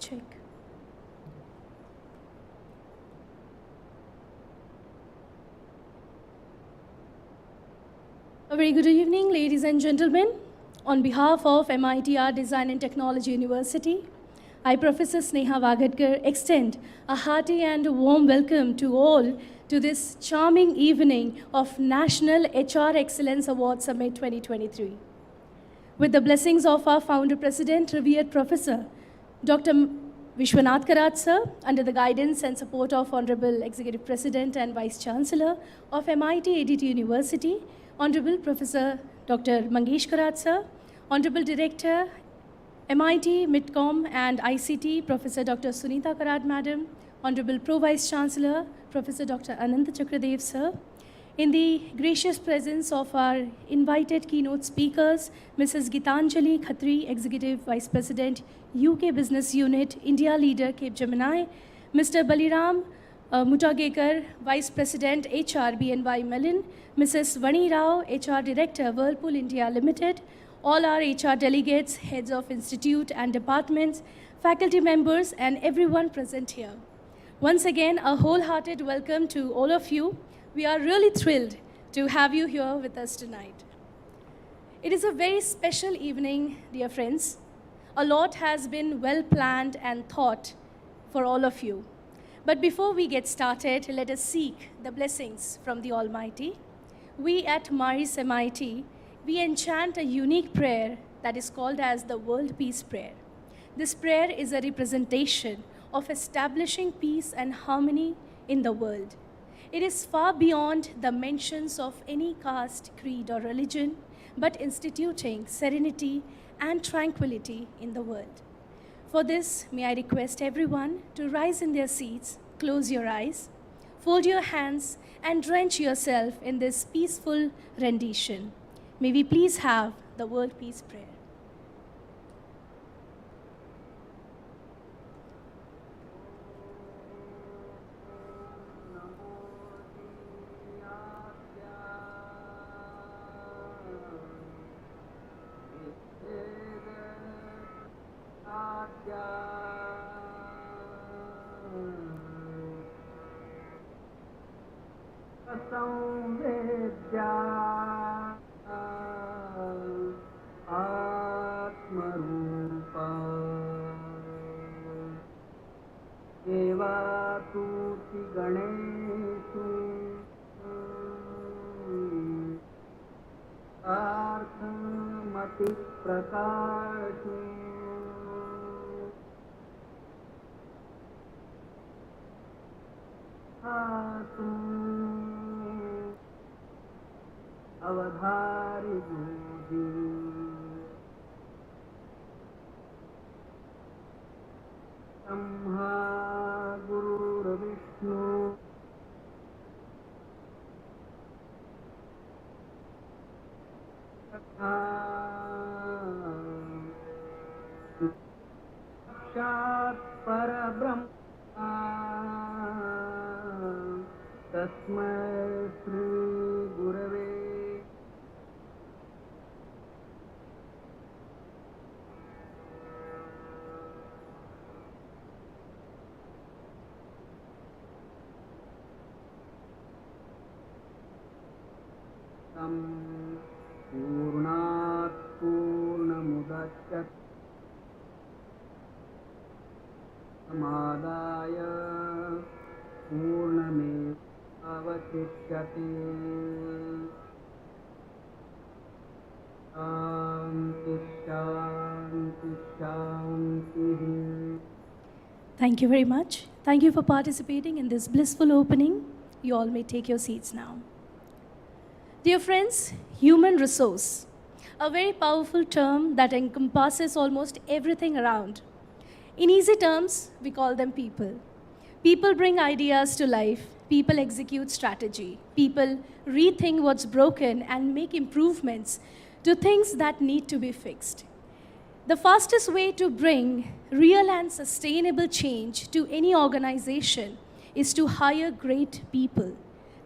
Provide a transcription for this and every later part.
Check. A very good evening, ladies and gentlemen. On behalf of MIT-ADT Design and Technology University, I, Professor Sneha Vagadkar, extend a hearty and warm welcome to all to this charming evening of National HR Excellence Award Summit 2023. With the blessings of our founder president, revered Professor Dr. Vishwanath Karat sir, under the guidance and support of Honorable Executive President and Vice Chancellor of MIT-ADT University, Honorable Professor Dr. Mangesh Karat sir, Honorable Director, MIT, Midcom and ICT, Professor Dr. Sunita Karat Madam, Honorable Pro-Vice Chancellor, Professor Dr. Anant Chakradev sir, in the gracious presence of our invited keynote speakers, Mrs. Gitanjali Khatri, Executive Vice President, UK Business Unit, India Leader, Cape Gemini, Mr. Baliram Mudgeekar, Vice President, HR, BNY Mellon, Mrs. Vani Rao, HR Director, Whirlpool India Limited, all our HR delegates, heads of institute and departments, faculty members, and everyone present here. Once again, a wholehearted welcome to all of you. We are really thrilled to have you here with us tonight. It is a very special evening, dear friends. A lot has been well planned and thought for all of you. But before we get started, let us seek the blessings from the Almighty. We at Maris MIT, we enchant a unique prayer that is called as the World Peace Prayer. This prayer is a representation of establishing peace and harmony in the world. It is far beyond the mentions of any caste, creed, or religion, but instituting serenity and tranquility in the world. For this, may I request everyone to rise in their seats, close your eyes, fold your hands, and drench yourself in this peaceful rendition. May we please have the World Peace Prayer. पूर्णात् पूर्णमुदच्यते समादाय पूर्णमेवावशिष्यते शान्ति शान्ति शान्तिः. Thank you very much. Thank you for participating in this blissful opening. You all may take your seats now. Dear friends, human resource, a very powerful term that encompasses almost everything around. In easy terms, we call them people. People bring ideas to life. People execute strategy. People rethink what's broken and make improvements to things that need to be fixed. The fastest way to bring real and sustainable change to any organization is to hire great people,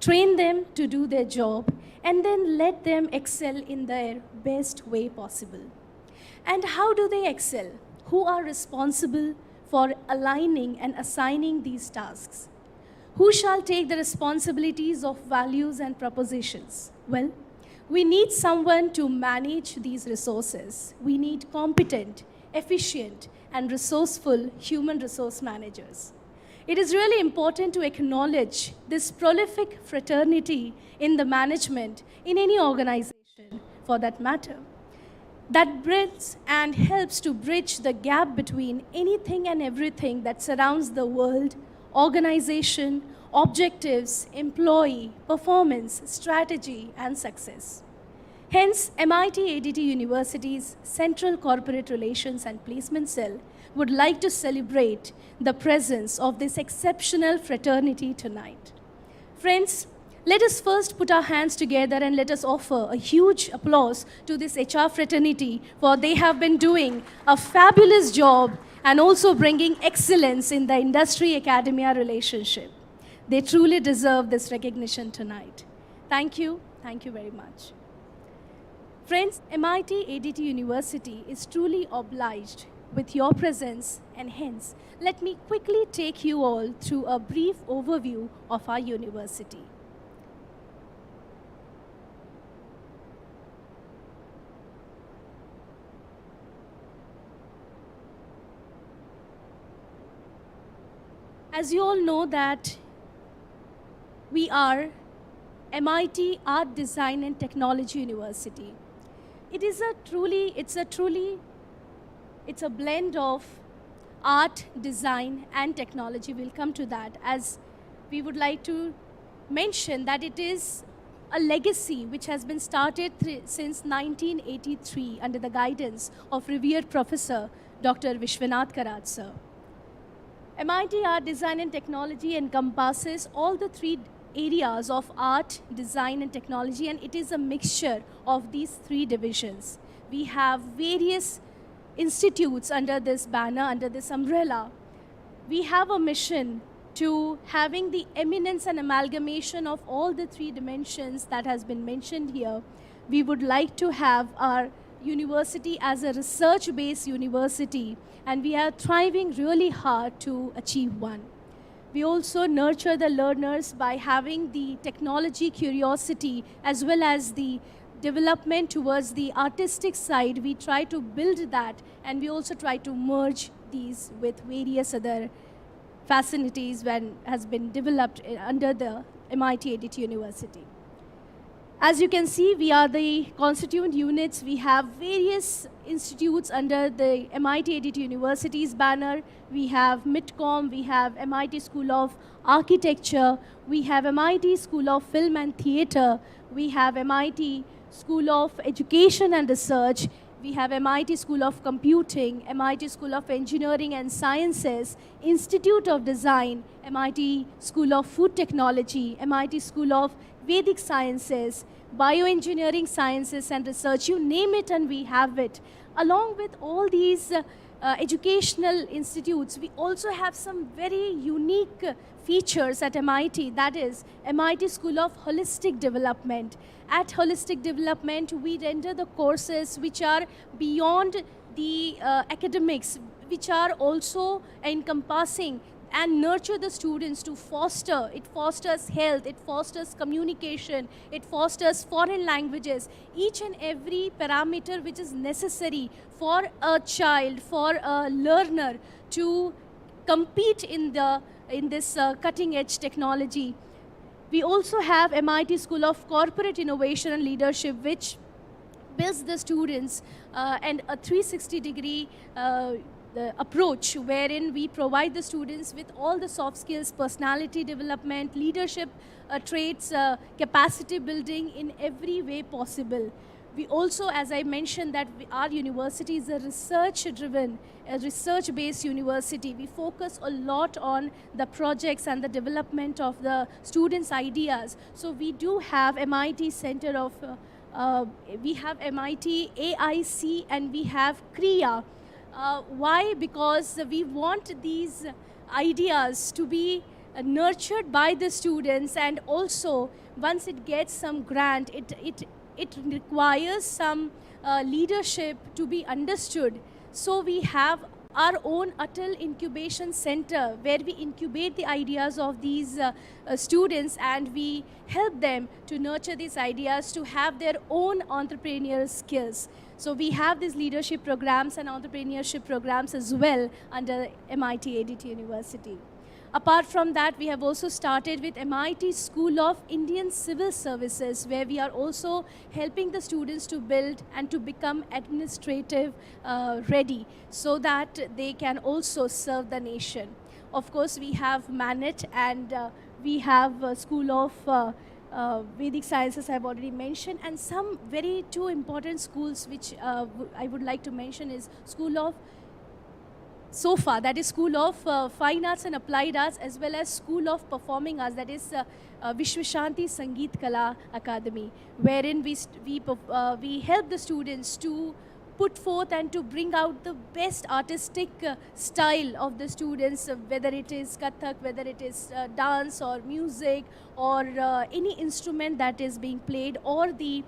train them to do their job, and then let them excel in their best way possible. And how do they excel? Who are responsible for aligning and assigning these tasks. Who shall take the responsibilities of values and propositions? Well, we need someone to manage these resources. We need competent, efficient, and resourceful human resource managers. It is really important to acknowledge this prolific fraternity in the management in any organization, for that matter, that bridges and helps to bridge the gap between anything and everything that surrounds the world, organization, objectives, employee, performance, strategy, and success. Hence, MIT-ADT University's Central Corporate Relations and Placement Cell would like to celebrate the presence of this exceptional fraternity tonight. Friends, let us first put our hands together and let us offer a huge applause to this HR fraternity, for they have been doing a fabulous job and also bringing excellence in the industry-academia relationship. They truly deserve this recognition tonight. Thank you very much. Friends, MIT-ADT University is truly obliged with your presence, and hence, let me quickly take you all through a brief overview of our university. As you all know that we are MIT Art, Design and Technology University. It's a blend of art, design and technology. We'll come to that, as we would like to mention that it is a legacy which has been started since 1983 under the guidance of revered Professor Dr. Vishwanath Karat sir. MIT Art, Design and Technology encompasses all the three areas of art, design and technology, and it is a mixture of these three divisions. We have various institutes under this banner, under this umbrella. We have a mission to having the eminence and amalgamation of all the three dimensions that has been mentioned here. We would like to have our university as a research-based university, and we are thriving really hard to achieve one. We also nurture the learners by having the technology curiosity as well as the development towards the artistic side. We try to build that, and we also try to merge these with various other facilities when has been developed under the MIT-ADT University. As you can see, we are the constituent units. We have various institutes under the MIT-ADT University's banner. We have MITCOM, we have MIT School of Architecture, we have MIT School of Film and Theatre, we have MIT School of Education and Research, we have MIT School of Computing, MIT School of Engineering and Sciences, Institute of Design, MIT School of Food Technology, MIT School of Vedic Sciences, Bioengineering Sciences and Research, you name it and we have it. Along with all these educational institutes, we also have some very unique features at MIT, that is MIT School of Holistic Development. At Holistic Development, we render the courses which are beyond the academics, which are also encompassing and nurture the students to foster. It fosters health, it fosters communication, it fosters foreign languages, each and every parameter which is necessary for a child, for a learner to compete in this cutting edge technology. We also have MIT School of Corporate Innovation and Leadership, which builds the students and a 360-degree approach, wherein we provide the students with all the soft skills, personality development, leadership traits, capacity building in every way possible. We also, as I mentioned, that our university is a research-driven, a research-based university. We focus a lot on the projects and the development of the students' ideas. So we do have MIT Center of, we have MIT AIC, and we have KRIA. Why? Because we want these ideas to be nurtured by the students, and also once it gets some grant, it requires some leadership to be understood. So we have our own Atal Incubation Center, where we incubate the ideas of these students, and we help them to nurture these ideas to have their own entrepreneurial skills. So we have these leadership programs and entrepreneurship programs as well under MIT-ADT University. Apart from that, we have also started with MIT School of Indian Civil Services, where we are also helping the students to build and to become administrative ready so that they can also serve the nation. Of course, we have MANET, and we have School of Vedic Sciences I have already mentioned, and some very two important schools which I would like to mention is School of SOFA, that is School of Fine Arts and Applied Arts, as well as School of Performing Arts, that is Vishwashanti Sangeet Kala Academy, wherein we help the students to put forth and to bring out the best artistic style of the students, whether it is Kathak, whether it is dance or music or any instrument that is being played, or the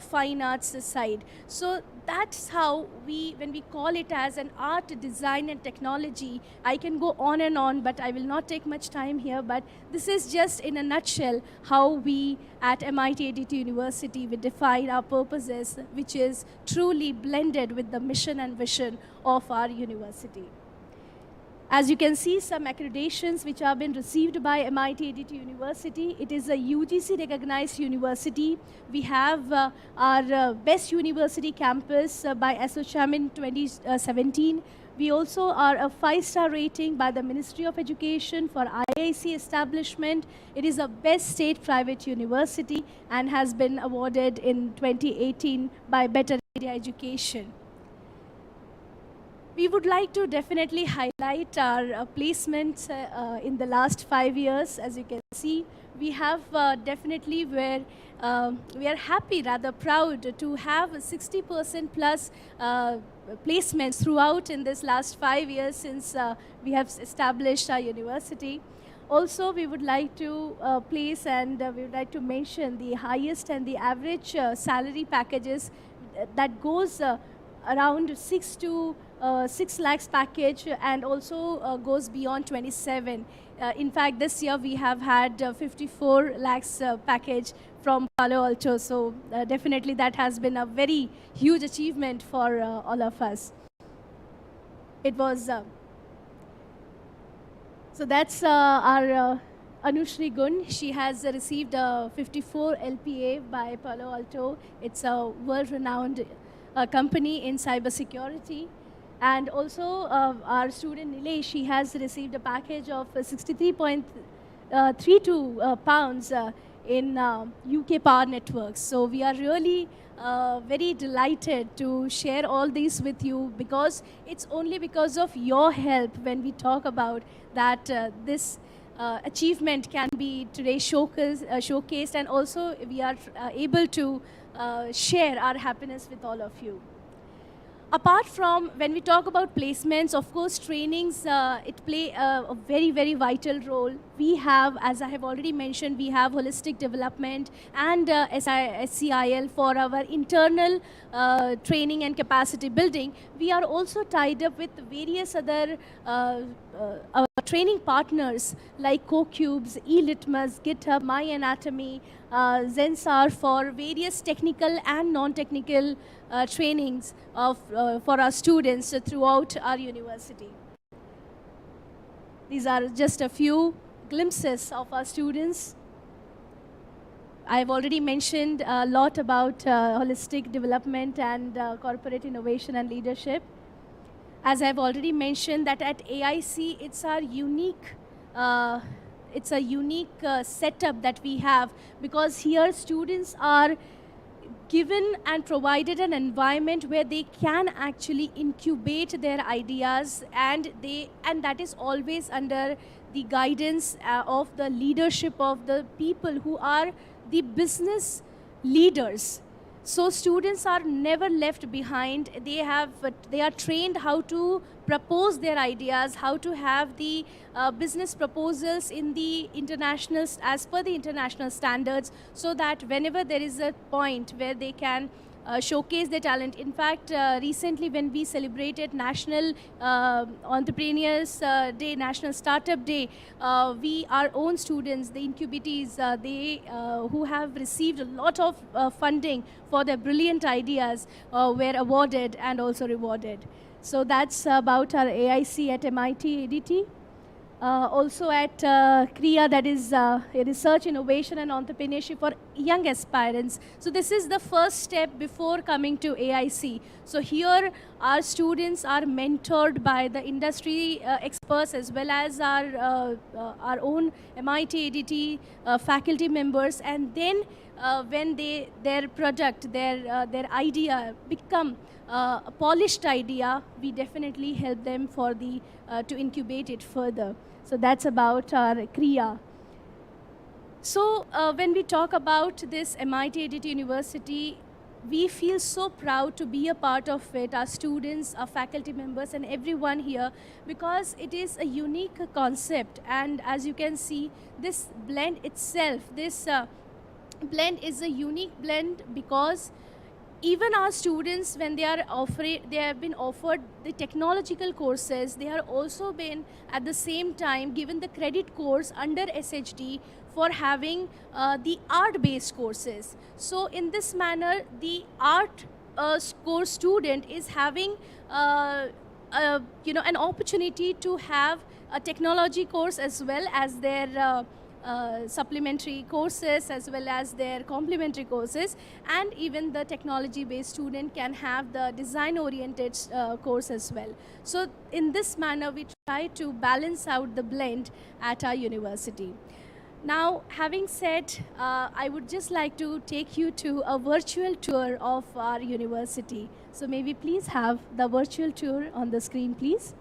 fine arts side. So that's how when we call it as an art, design and technology, I can go on and on, but I will not take much time here. But this is just in a nutshell how we at MIT-ADT University, we define our purposes, which is truly blended with the mission and vision of our university. As you can see, some accreditations which have been received by MIT-ADT University. It is a UGC recognized university. We have our Best University Campus by ASSOCHAM in 2017. We also are a 5-star rating by the Ministry of Education for IIC establishment. It is a Best State Private University and has been awarded in 2018 by Better India Education. We would like to definitely highlight our placements in the last 5 years. As you can see, we have definitely where we are happy, rather proud to have 60% plus placements throughout in this last 5 years since we have established our university. Also, we would like to place and we would like to mention the highest and the average salary packages that goes around 6 lakhs package, and also goes beyond 27. In fact, this year we have had 54 lakhs package from Palo Alto. So definitely that has been a very huge achievement for all of us. It was, so that's our Anushri Gun. She has received a 54 LPA by Palo Alto. It's a world-renowned company in cybersecurity. And also our student Nilesh, she has received a package of 63.32 pounds in UK Power Networks. So we are really very delighted to share all these with you, because it's only because of your help when we talk about that this achievement can be today showcased, and also we are able to share our happiness with all of you. Apart from when we talk about placements, of course, trainings, it play a very, very vital role. We have, as I have already mentioned, we have holistic development and SCIL for our internal training and capacity building. We are also tied up with various other training partners like CoCubes, eLitmus, GitHub, My Anatomy, Zensar for various technical and non-technical trainings for our students throughout our university. These are just a few glimpses of our students. I've already mentioned a lot about holistic development and corporate innovation and leadership. As I've already mentioned that at AIC, it's our unique setup that we have, because here students are given and provided an environment where they can actually incubate their ideas, and that is always under the guidance of the leadership of the people who are the business leaders. So students are never left behind. They are trained how to propose their ideas, how to have the business proposals in the as per the international standards, so that whenever there is a point where they can showcase their talent. In fact, recently when we celebrated National Entrepreneurs Day, National Startup Day, our own students, the incubatees, who have received a lot of funding for their brilliant ideas were awarded and also rewarded. So that's about our AIC at MIT-ADT. Also at KRIA, that is Research, Innovation and Entrepreneurship for Young Aspirants. So this is the first step before coming to AIC. So here our students are mentored by the industry experts as well as our own MIT-ADT faculty members, and then when their product, their idea become a polished idea, we definitely help them for to incubate it further. So that's about our KRIA. So when we talk about this MIT-ADT University, we feel so proud to be a part of it, our students, our faculty members, and everyone here, because it is a unique concept. And as you can see, this blend itself, this blend is a unique blend, because even our students, when they have been offered the technological courses, they are also been at the same time given the credit course under SHD for having the art-based courses. So in this manner, the art course student is having an opportunity to have a technology course as well as their supplementary courses, as well as their complementary courses, and even the technology based student can have the design oriented course as well. So in this manner we try to balance out the blend at our university. Now, having said, I would just like to take you to a virtual tour of our university. So may we please have the virtual tour on the screen, please.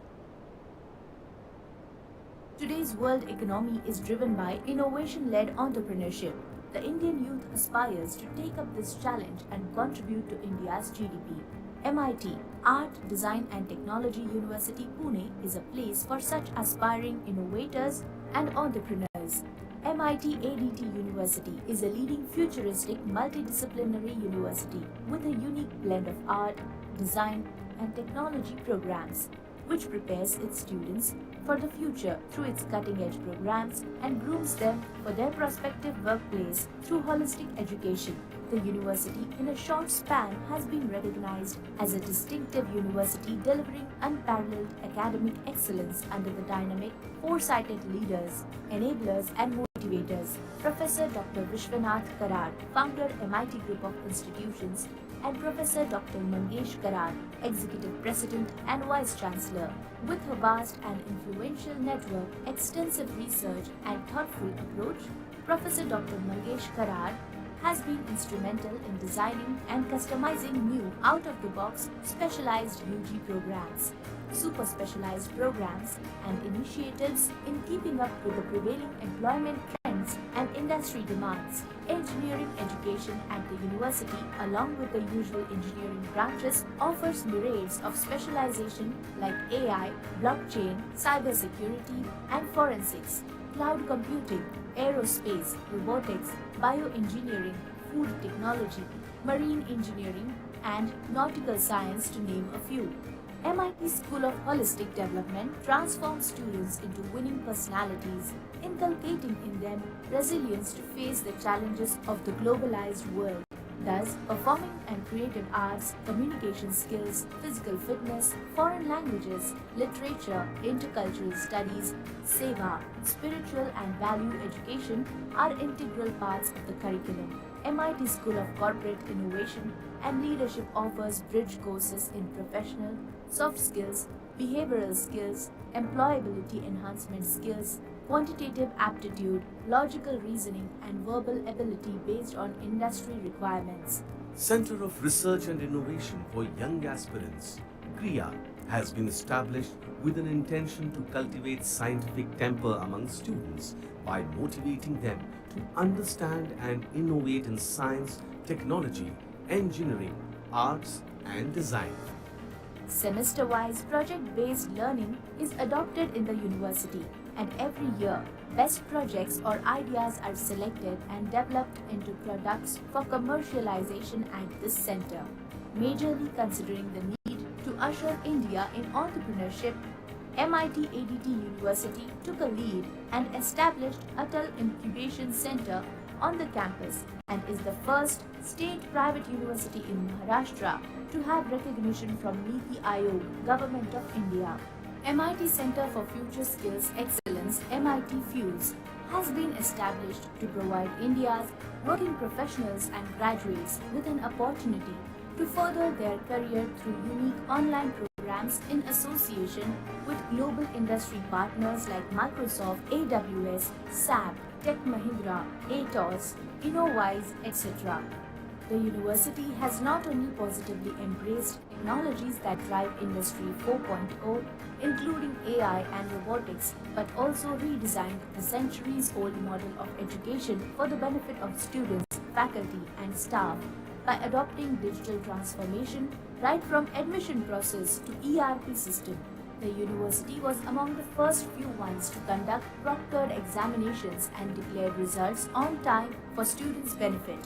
Today's world economy is driven by innovation-led entrepreneurship. The Indian youth aspires to take up this challenge and contribute to India's GDP. MIT, Art, Design and Technology University, Pune is a place for such aspiring innovators and entrepreneurs. MIT-ADT University is a leading futuristic multidisciplinary university with a unique blend of art, design and technology programs, which prepares its students for the future through its cutting-edge programs and grooms them for their prospective workplace through holistic education. The university, in a short span, has been recognized as a distinctive university delivering unparalleled academic excellence under the dynamic, foresighted leaders, enablers and motivators. Professor Dr. Vishwanath Karar, founder MIT Group of Institutions, and Professor Dr. Mangesh Karar, Executive President and Vice Chancellor. With her vast and influential network, extensive research and thoughtful approach, Professor Dr. Mangesh Karar has been instrumental in designing and customizing new out-of-the-box specialized UG programs, super specialized programs and initiatives in keeping up with the prevailing employment trends and industry demands. Engineering education at the university, along with the usual engineering branches, offers myriads of specialization like AI, blockchain, cybersecurity and forensics, cloud computing, aerospace, robotics, bioengineering, food technology, marine engineering, and nautical science, to name a few. MIT School of Holistic Development transforms students into winning personalities, inculcating in them resilience to face the challenges of the globalized world. Thus, performing and creative arts, communication skills, physical fitness, foreign languages, literature, intercultural studies, seva, spiritual and value education are integral parts of the curriculum. MIT School of Corporate Innovation and Leadership offers bridge courses in professional, soft skills, behavioral skills, employability enhancement skills, quantitative aptitude, logical reasoning, and verbal ability based on industry requirements. Center of Research and Innovation for Young Aspirants, KRIA, has been established with an intention to cultivate scientific temper among students by motivating them to understand and innovate in science, technology, engineering, arts, and design. Semester-wise project-based learning is adopted in the university, and every year Best projects or ideas are selected and developed into products for commercialization at this center. Majorly considering the need to usher India in entrepreneurship, MIT-ADT University took a lead and established Atal Incubation Center on the campus and is the first state-private university in Maharashtra to have recognition from NITI-Aayog, Government of India. MIT Center for Future Skills Excellence, MIT Fuels, has been established to provide India's working professionals and graduates with an opportunity to further their career through unique online programs in association with global industry partners like Microsoft, AWS, SAP, Tech Mahindra, ATOS, InnoWise, etc. The university has not only positively embraced technologies that drive Industry 4.0, including AI and robotics, but also redesigned the centuries-old model of education for the benefit of students, faculty, and staff by adopting digital transformation right from admission process to ERP system. The university was among the first few ones to conduct proctored examinations and declared results on time for students' benefit.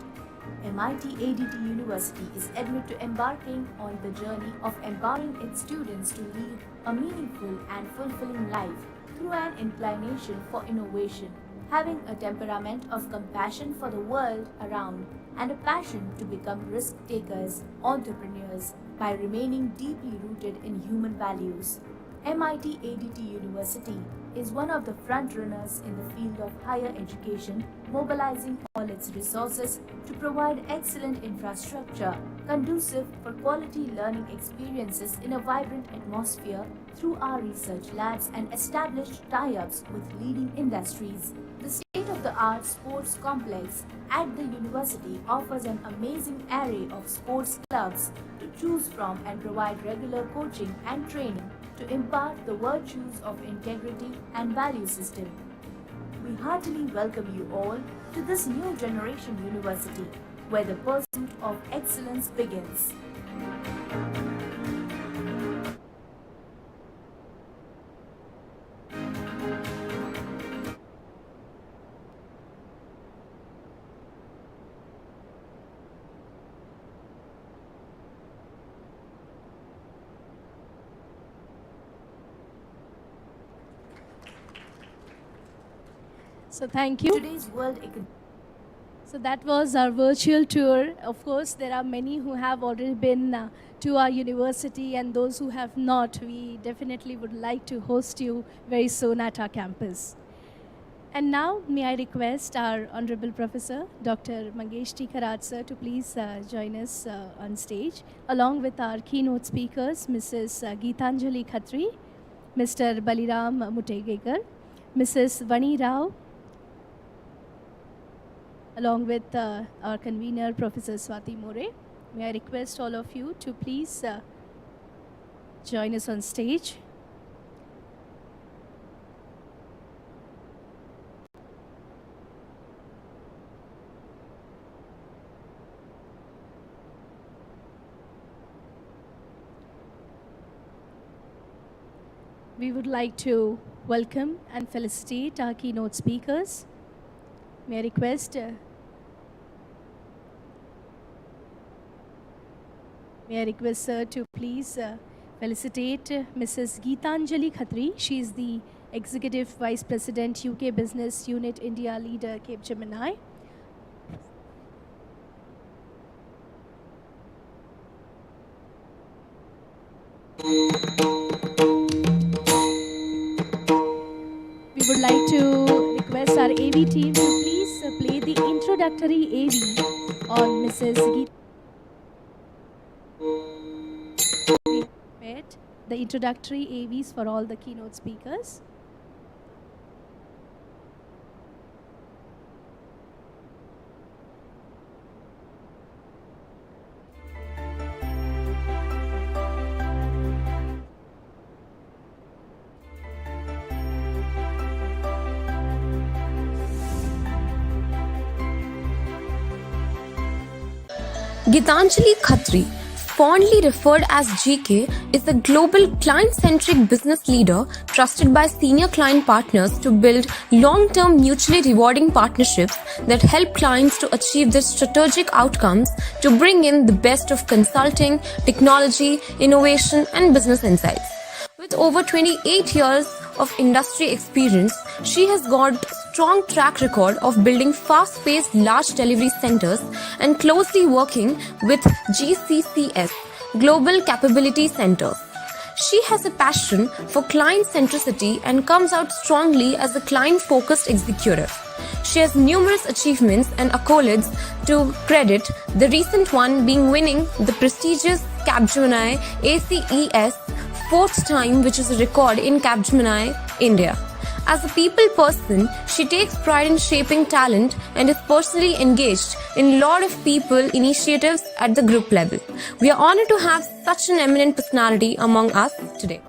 MIT-ADT University is admitted to embarking on the journey of empowering its students to lead a meaningful and fulfilling life through an inclination for innovation, having a temperament of compassion for the world around and a passion to become risk-takers, entrepreneurs, by remaining deeply rooted in human values. MIT-ADT University is one of the front-runners in the field of higher education, mobilizing all its resources to provide excellent infrastructure conducive for quality learning experiences in a vibrant atmosphere through our research labs and established tie-ups with leading industries. The state-of-the-art sports complex at the university offers an amazing array of sports clubs to choose from and provide regular coaching and training to impart the virtues of integrity and value system. We heartily welcome you all to this new generation university where the pursuit of excellence begins. So thank you. Today's World Economic So that was our virtual tour. Of course, there are many who have already been to our university, and those who have not, we definitely would like to host you very soon at our campus. And now, may I request our Honorable Professor, Dr. Mangesh sir, to please join us on stage, along with our keynote speakers, Mrs. Gitanjali Khatri, Mr. Baliram Mudgeekar, Mrs. Vani Rao, along with our convener, Professor Swati More. May I request all of you to please join us on stage. We would like to welcome and felicitate our keynote speakers. May I request sir to please felicitate Mrs. Gitanjali Khatri. She is the Executive Vice President, UK Business Unit India Leader, Cape Gemini. We would like to request our AV team to please play the introductory AV on Mrs. Geet. We prepared the introductory AVs for all the keynote speakers. Gitanjali Khatri, fondly referred as GK, is a global client-centric business leader trusted by senior client partners to build long-term mutually rewarding partnerships that help clients to achieve their strategic outcomes to bring in the best of consulting, technology, innovation, and business insights. With over 28 years of industry experience, she has got a strong track record of building fast-paced large delivery centers and closely working with GCCS, Global Capability Centers. She has a passion for client centricity and comes out strongly as a client-focused executive. She has numerous achievements and accolades to credit, the recent one being winning the prestigious Capgemini ACES fourth time, which is a record in Capgemini, India. As a people person, she takes pride in shaping talent and is personally engaged in a lot of people initiatives at the group level. We are honored to have such an eminent personality among us today.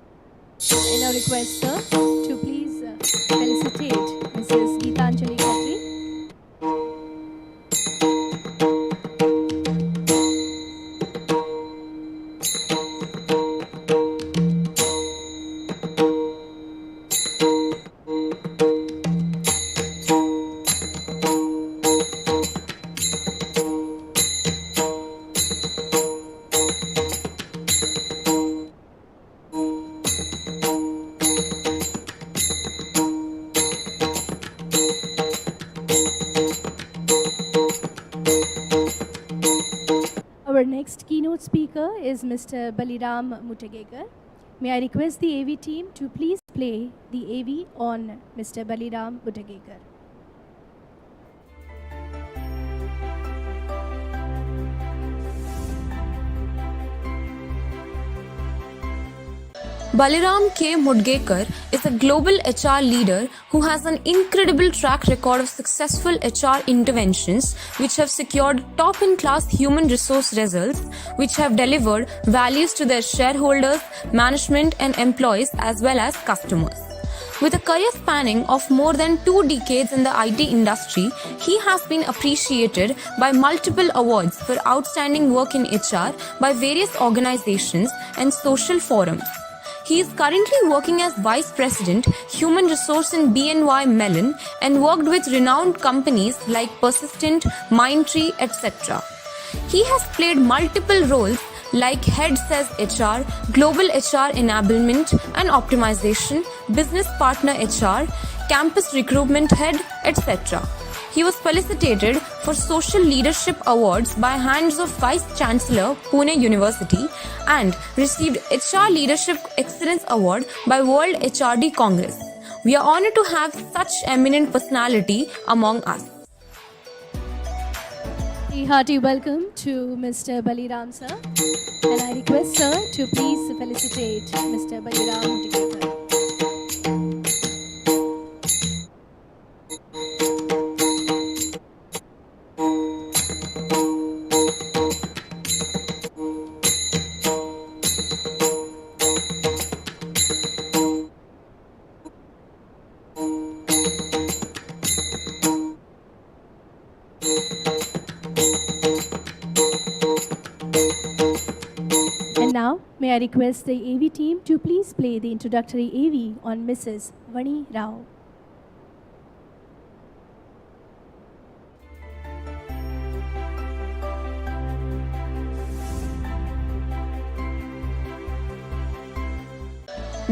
I now request sir to please felicitate Mrs. Gitanjali Khatri. Our next keynote speaker is Mr. Baliram Mudgeekar. May I request the AV team to please play the AV on Mr. Baliram Mudgeekar. Baliram K. Mudgeekar is a global HR leader who has an incredible track record of successful HR interventions which have secured top-in-class human resource results which have delivered values to their shareholders, management and employees as well as customers. With a career spanning of more than 2 decades in the IT industry, he has been appreciated by multiple awards for outstanding work in HR by various organizations and social forums. He is currently working as Vice President, Human Resource in BNY Mellon and worked with renowned companies like Persistent, Mindtree, etc. He has played multiple roles like Head Says HR, Global HR Enablement and Optimization, Business Partner HR, Campus Recruitment Head, etc. He was felicitated for Social Leadership Awards by hands of Vice Chancellor, Pune University, and received HR Leadership Excellence Award by World HRD Congress. We are honored to have such eminent personality among us. A hearty welcome to Mr. Baliram sir, and I request sir to please felicitate Mr. Baliram Mudgeekar. And now, may I request the AV team to please play the introductory AV on Mrs. Vani Rao.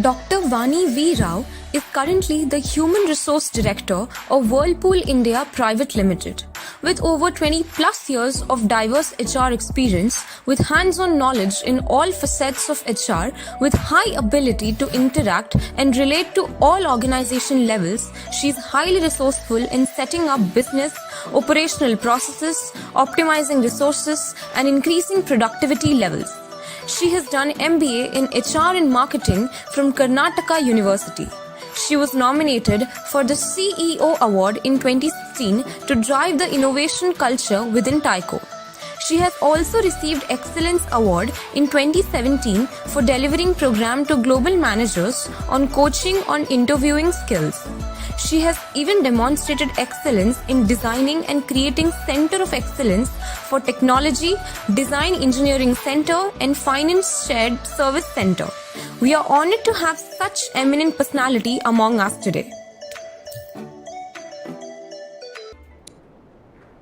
Dr. Vani V. Rao is currently the Human Resource Director of Whirlpool India Private Limited. With over 20 plus years of diverse HR experience, with hands-on knowledge in all facets of HR, with high ability to interact and relate to all organization levels, she is highly resourceful in setting up business, operational processes, optimizing resources, and increasing productivity levels. She has done MBA in HR and Marketing from Karnataka University. She was nominated for the CEO Award in 2016 to drive the innovation culture within Tyco. She has also received Excellence Award in 2017 for delivering program to global managers on coaching on interviewing skills. She has even demonstrated excellence in designing and creating Center of Excellence for Technology, Design Engineering Center, and Finance Shared Service Center. We are honored to have such eminent personality among us today.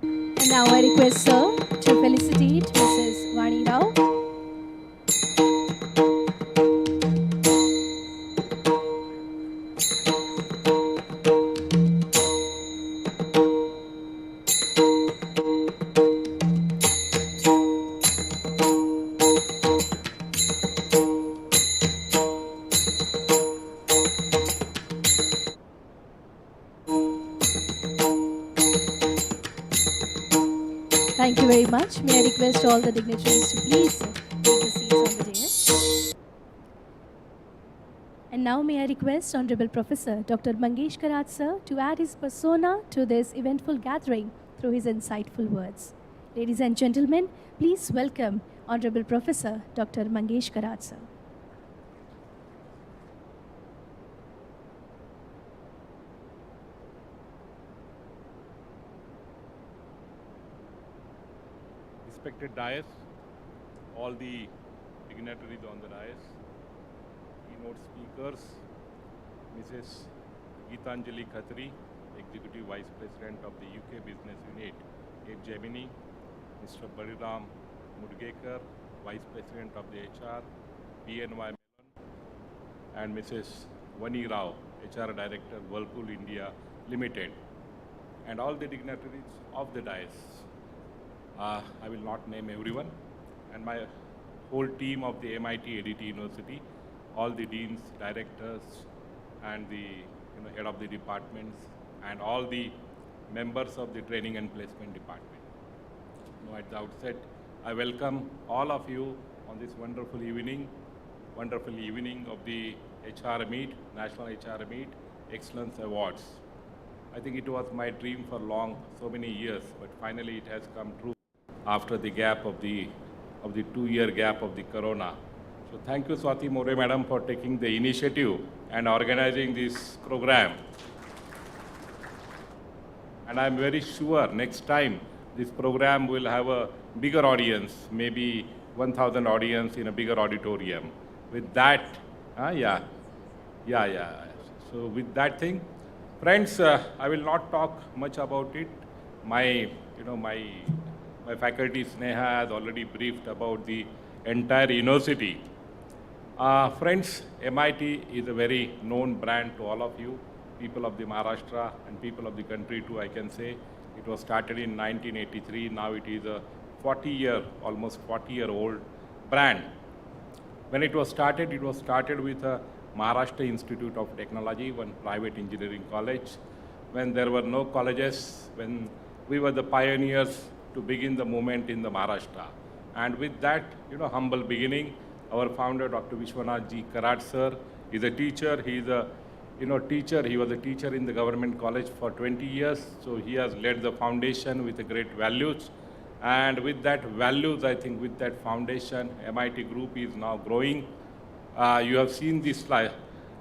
And now I request Sir to felicitate Mrs. Vani Rao. Thank you very much. May I request all the dignitaries to please take the seats on the dais. And now may I request Honorable Professor Dr. Mangesh sir to add his persona to this eventful gathering through his insightful words. Ladies and gentlemen, please welcome Honorable Professor Dr. Mangesh sir. Respected dais, all the dignitaries on the dais, keynote speakers, Mrs. Gitanjali Khatri, Executive Vice President of the UK Business Unit, Gemini, Mr. Baliram, Mudgeekar, Vice President of the HR, BNY Mellon, and Mrs. Vani Rao, HR Director, Whirlpool India Limited, and all the dignitaries of the dais. I will not name everyone, and my whole team of the MIT-ADT University, all the deans, directors, and the head of the departments, and all the members of the training and placement department. At the outset, I welcome all of you on this wonderful evening of the HR Meet, National HR Meet, Excellence Awards. I think it was my dream for so many years, but finally it has come true after the gap of the 2-year gap of the Corona. So thank you, Swati More Madam, for taking the initiative and organizing this program. And I'm very sure next time this program will have a bigger audience, maybe 1,000 audience in a bigger auditorium. With that, So with that thing, friends, I will not talk much about it. My faculty Sneha has already briefed about the entire university. Friends, MIT is a very known brand to all of you, people of the Maharashtra and people of the country too, I can say. It was started in 1983. Now it is a almost 40-year-old brand. When it was started with a Maharashtra Institute of Technology, one private engineering college. When there were no colleges, when we were the pioneers to begin the movement in the Maharashtra. And with that, humble beginning, our founder, Dr. Vishwanath Ji Karat sir, is a teacher. He is a teacher. He was a teacher in the government college for 20 years. So he has led the foundation with a great values. And with that values, I think with that foundation, MIT group is now growing. You have seen this slide.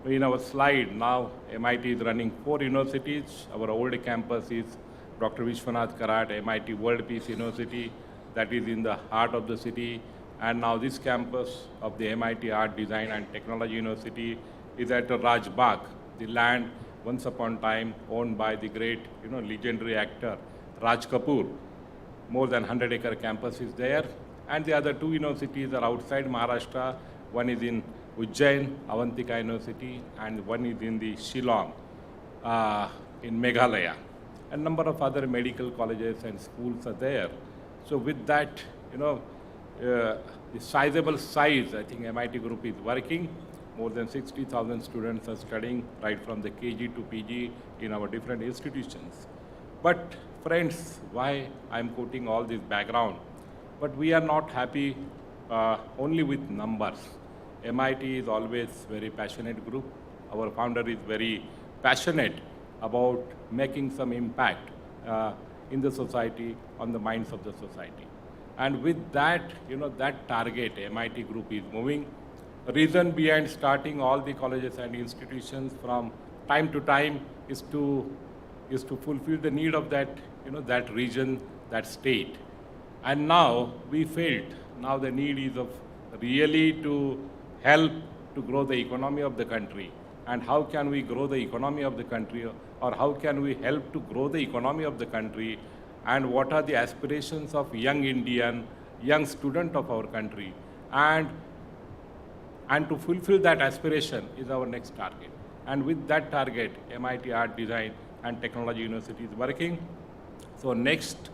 In our slide, now MIT is running 4 universities. Our old campus is Dr. Vishwanath Karat, MIT World Peace University, that is in the heart of the city. And now this campus of the MIT Art, Design and Technology University is at Raj Bagh, the land once upon a time owned by the great, legendary actor Raj Kapoor. More than 100-acre campus is there. And the other 2 universities are outside Maharashtra. One is in Ujjain, Avantika University, and one is in the Shillong, in Meghalaya. A number of other medical colleges and schools are there. So with that, the sizable size, I think MIT group is working. More than 60,000 students are studying right from the KG to PG in our different institutions. But friends, why I'm quoting all this background? But we are not happy only with numbers. MIT is always very passionate group. Our founder is very passionate about making some impact in the society, on the minds of the society. And with that, that target, MIT group is moving. The reason behind starting all the colleges and institutions from time to time, is to fulfill the need of that, that region, that state. And now we felt, now the need is of really to help to grow the economy of the country. And how can we grow the economy of the country, or how can we help to grow the economy of the country, and what are the aspirations of young Indian, young student of our country, and to fulfill that aspiration is our next target. And with that target, MIT Art, Design and Technology University is working. So next,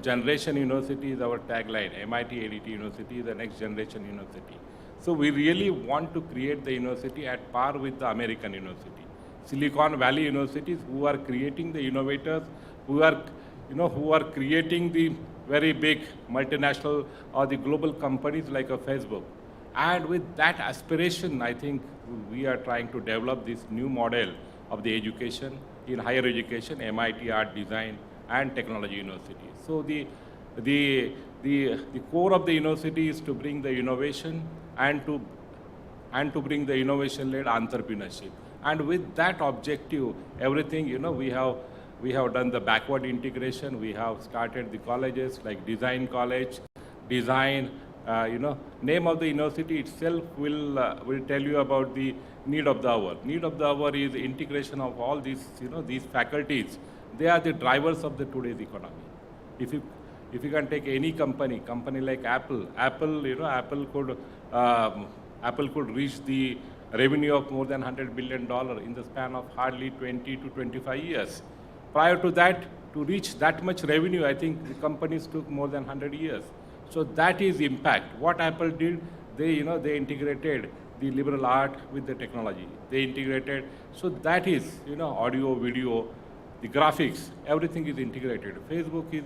generation university is our tagline. MIT-ADT University is the next generation university. So we really want to create the university at par with the American university. Silicon Valley universities who are creating the innovators, who are creating the very big multinational or the global companies like a Facebook. And with that aspiration, I think we are trying to develop this new model of the education in higher education, MIT Art, Design and Technology University. So the core of the university is to bring the innovation and to bring the innovation-led entrepreneurship. And with that objective, everything, we have done the backward integration. We have started the colleges like Design College, Design. Name of the university itself will tell you about the need of the hour. Need of the hour is integration of all these, these faculties. They are the drivers of the today's economy. If you can take any company like Apple could reach the revenue of more than $100 billion in the span of hardly 20 to 25 years. Prior to that, to reach that much revenue, I think the companies took more than 100 years. So that is impact. What Apple did, they integrated the liberal art with the technology. They integrated, so that is, audio, video, the graphics, everything is integrated. Facebook is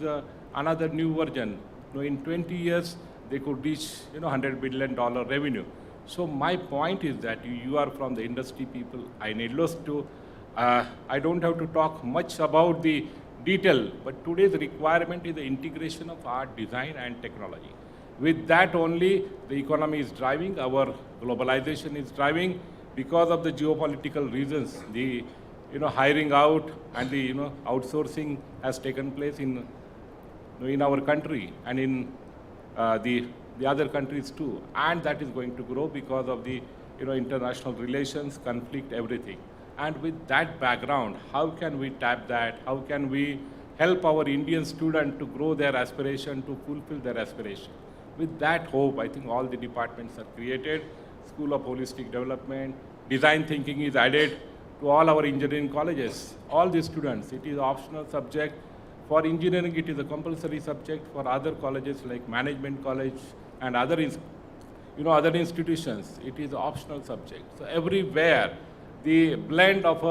another new version. In 20 years, they could reach, $100 billion revenue. So my point is that you are from the industry people. I don't have to talk much about the detail, but today's requirement is the integration of art, design and technology. With that only, the economy is driving, our globalization is driving. Because of the geopolitical reasons, the hiring out and the outsourcing has taken place in our country and in the other countries too, and that is going to grow because of the international relations, conflict, everything. And with that background, how can we tap that? How can we help our Indian student to grow their aspiration, to fulfill their aspiration? With that hope, I think all the departments are created. School of Holistic Development, Design Thinking is added to all our engineering colleges. All the students, it is optional subject. For engineering, it is a compulsory subject. For other colleges like Management College and other institutions, it is optional subject. So everywhere, the blend of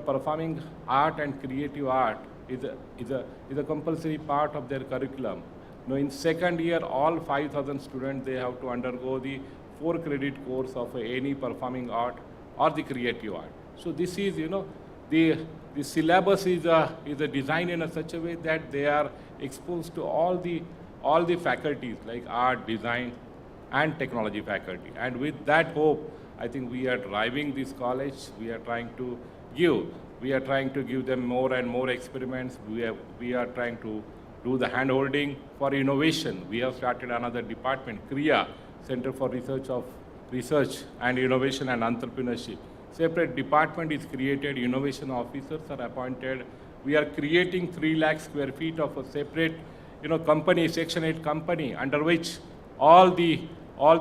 performing art and creative art is a compulsory part of their curriculum. In second year, all 5,000 students, they have to undergo the 4-credit course of any performing art or the creative art. So this is, the syllabus is designed in such a way that they are exposed to all the faculties like art, design, and technology faculty. And with that hope, I think we are driving this college. We are trying to give them more and more experiments. We are trying to do the hand-holding for innovation. We have started another department, CREA, Center for Research and Innovation and Entrepreneurship. Separate department is created, innovation officers are appointed. We are creating 3 lakh square feet of a separate, company, Section 8 company, under which all the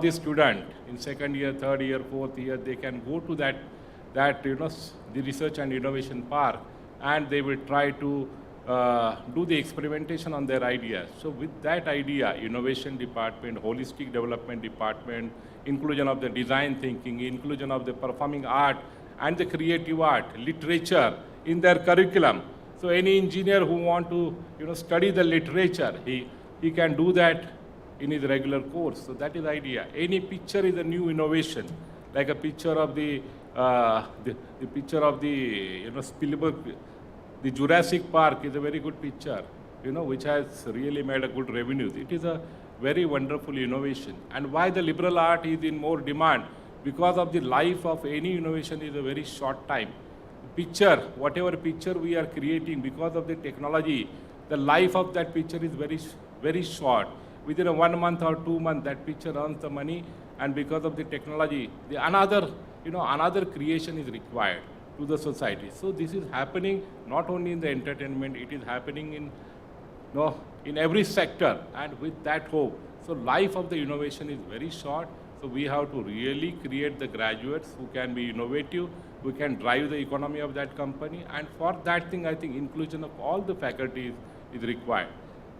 student in second year, third year, fourth year, they can go to that the research and innovation park, and they will try to do the experimentation on their ideas. So with that idea, innovation department, holistic development department, inclusion of the design thinking, inclusion of the performing art and the creative art, literature in their curriculum. So any engineer who want to study the literature, he can do that in his regular course. So that is the idea. Any picture is a new innovation, like a picture of the picture of the Spielberg. The Jurassic Park is a very good picture, which has really made a good revenue. It is a very wonderful innovation. And why the liberal art is in more demand? Because of the life of any innovation is a very short time. picture, whatever picture we are creating because of the technology, the life of that picture is very short. Within a 1 month or 2 months, that picture earns the money, and because of the technology, another creation is required to the society. So this is happening not only in the entertainment, it is happening in every sector, and with that hope. So life of the innovation is very short, so we have to really create the graduates who can be innovative, who can drive the economy of that company, and for that thing, I think inclusion of all the faculties is required.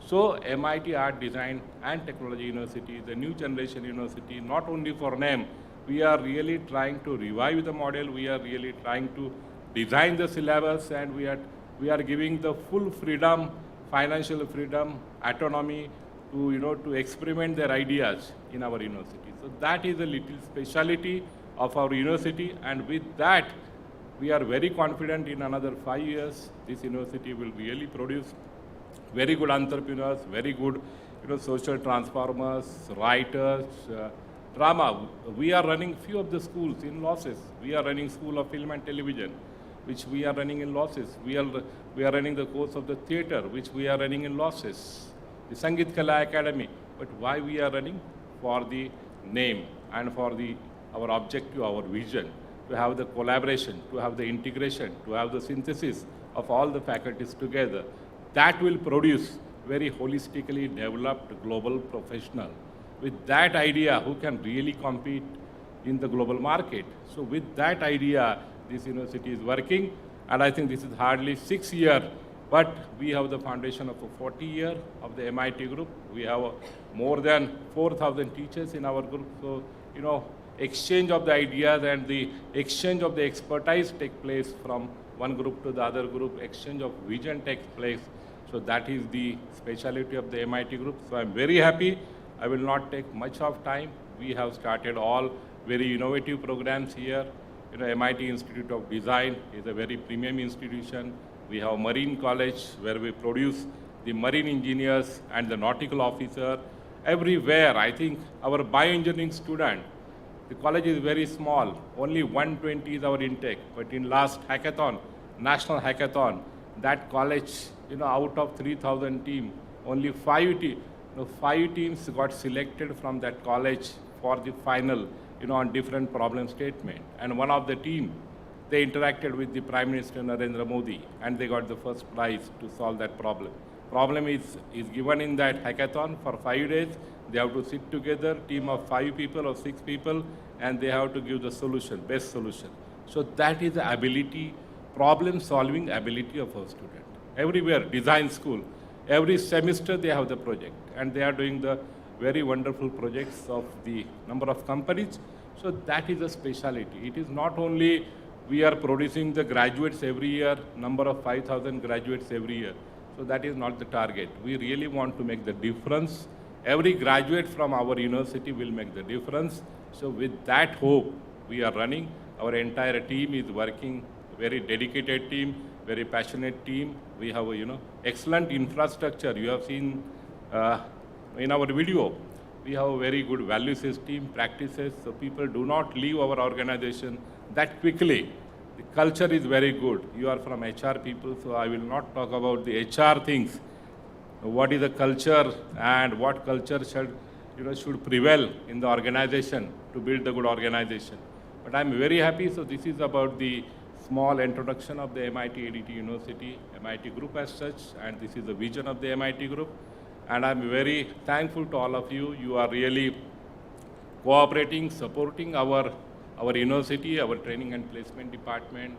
So MIT Art, Design and Technology University, the new generation university, not only for name, we are really trying to revive the model, we are really trying to design the syllabus, and we are giving the full freedom, financial freedom, autonomy to experiment their ideas in our university. So that is a little speciality of our university, and with that, we are very confident in another 5 years, this university will really produce very good entrepreneurs, very good social transformers, writers, drama. We are running few of the schools in losses. We are running School of Film and Television, which we are running in losses. We are running the course of the theatre, which we are running in losses. The Sangeet Kala Academy. But why we are running? For the name and for our objective, our vision, to have the collaboration, to have the integration, to have the synthesis of all the faculties together. That will produce very holistically developed global professional. With that idea, who can really compete in the global market. So with that idea, this university is working, and I think this is hardly 6 years, but we have the foundation of a 40 year of the MIT group. We have more than 4,000 teachers in our group. So, exchange of the ideas and the exchange of the expertise take place from one group to the other group, exchange of vision takes place. So that is the specialty of the MIT group. So I'm very happy. I will not take much of time. We have started all very innovative programs here. MIT Institute of Design is a very premium institution. We have Marine College where we produce the marine engineers and the nautical officer. Everywhere, I think our bioengineering student, the college is very small. Only 120 is our intake. But in last hackathon, national hackathon, that college, out of 3,000 teams, only 5 teams got selected from that college for the final, on different problem statement. And one of the team, they interacted with the Prime Minister Narendra Modi, and they got the first prize to solve that problem. Problem is given in that hackathon for 5 days. They have to sit together, team of 5 people or 6 people, and they have to give the solution, best solution. So that is the ability, problem-solving ability of our student. Everywhere, design school, every semester they have the project, and they are doing the very wonderful projects of the number of companies. So that is a speciality. It is not only we are producing the graduates every year, number of 5,000 graduates every year. So that is not the target. We really want to make the difference. Every graduate from our university will make the difference. So with that hope, we are running. Our entire team is working, very dedicated team, very passionate team. We have excellent infrastructure. You have seen in our video, we have a very good value system, practices, so people do not leave our organization that quickly. The culture is very good. You are from HR people, so I will not talk about the HR things. What is the culture and what culture should prevail in the organization to build a good organization. But I'm very happy, so this is about the small introduction of the MIT-ADT University, MIT group as such, and this is the vision of the MIT group. And I'm very thankful to all of you. You are really cooperating, supporting our university, our training and placement department,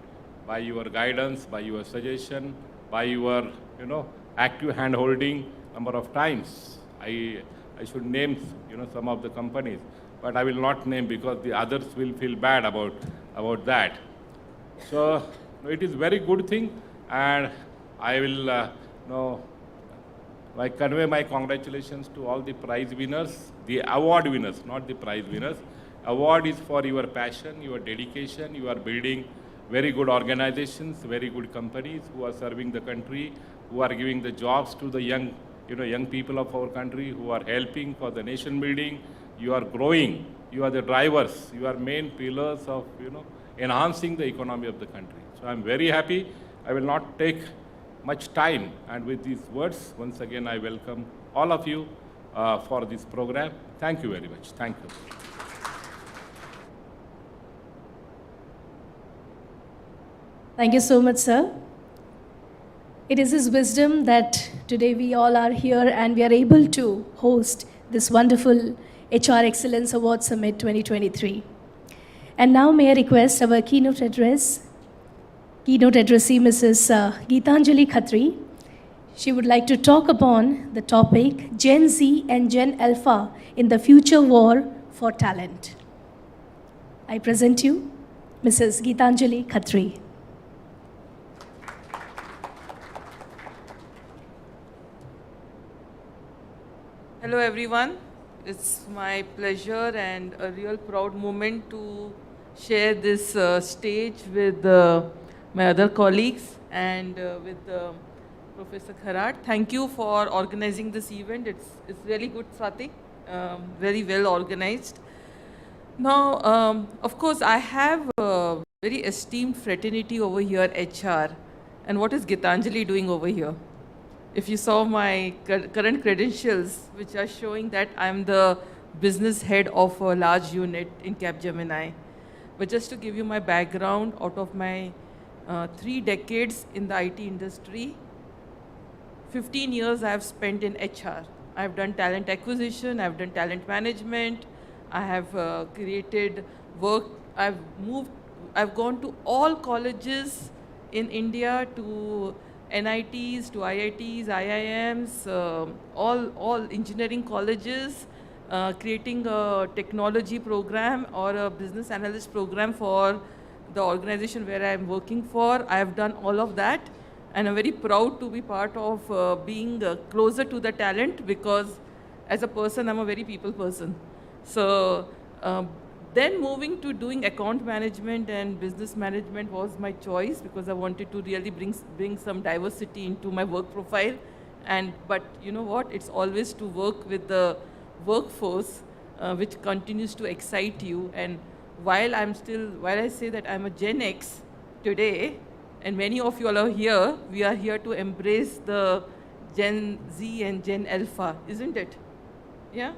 by your guidance, by your suggestion, by your active hand-holding number of times. I should name some of the companies, but I will not name because the others will feel bad about that. So it is very good thing, and I will convey my congratulations to all the prize winners, the award winners, not the prize winners. Award is for your passion, your dedication. You are building very good organizations, very good companies who are serving the country, who are giving the jobs to the young people of our country, who are helping for the nation building. You are growing. You are the drivers. You are main pillars of enhancing the economy of the country. So I'm very happy. I will not take much time, and with these words, once again, I welcome all of you for this program. Thank you very much. Thank you. Thank you so much, sir. It is His wisdom that today we all are here and we are able to host this wonderful HR Excellence Award Summit 2023. And now may I request our keynote addressee, Mrs. Gitanjali Khatri. She would like to talk upon the topic Gen Z and Gen Alpha in the future war for talent. I present you Mrs. Gitanjali Khatri. Hello everyone, it's my pleasure and a real proud moment to share this stage with my other colleagues and with Professor Kharat. Thank you for organizing this event. It's really good, Swati, very well organized. Now, of course, I have a very esteemed fraternity over here, HR. And what is Gitanjali doing over here? If you saw my current credentials, which are showing that I'm the business head of a large unit in Capgemini. But just to give you my background, out of my 3 decades in the IT industry, 15 years I have spent in HR. I've done talent acquisition, I've done talent management, I have created work, I've gone to all colleges in India, to NITs, to IITs, IIMs, all engineering colleges, creating a technology program or a business analyst program for the organization where I'm working for. I have done all of that, and I'm very proud to be part of being closer to the talent, because as a person, I'm a very people person. So then moving to doing account management and business management was my choice, because I wanted to really bring some diversity into my work profile. But you know what? It's always to work with the workforce, which continues to excite you. And while I say that I'm a Gen X today, and many of you all are here, we are here to embrace the Gen Z and Gen Alpha, isn't it? Yeah?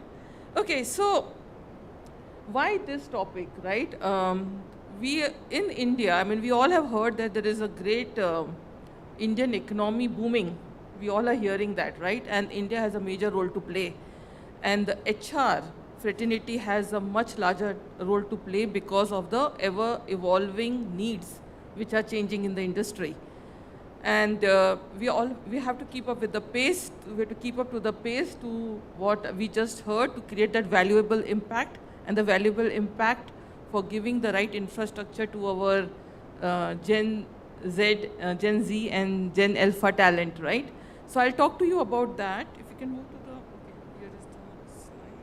Okay, so why this topic, right? We in India, I mean, we all have heard that there is a great Indian economy booming. We all are hearing that, right? And India has a major role to play. And the HR fraternity has a much larger role to play because of the ever-evolving needs which are changing in the industry. And we have to keep up with the pace. We have to keep up to the pace to what we just heard, to create that valuable impact, and the valuable impact for giving the right infrastructure to our Gen Z and Gen Alpha talent, right? So I'll talk to you about that. If you can move to the, okay, here is the slide.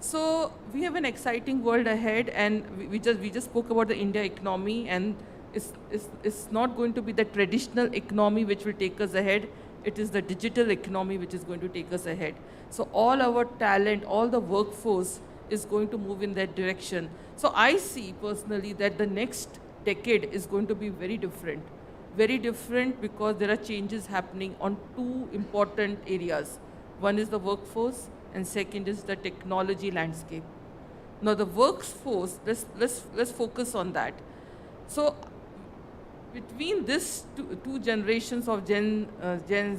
So we have an exciting world ahead, and we just spoke about the India economy, and it's not going to be the traditional economy which will take us ahead. It is the digital economy which is going to take us ahead. So all our talent, all the workforce is going to move in that direction. So I see personally that the next decade is going to be very different. Very different because there are changes happening on 2 important areas. One is the workforce, and second is the technology landscape. Now the workforce, let's focus on that. So between these two generations of Gen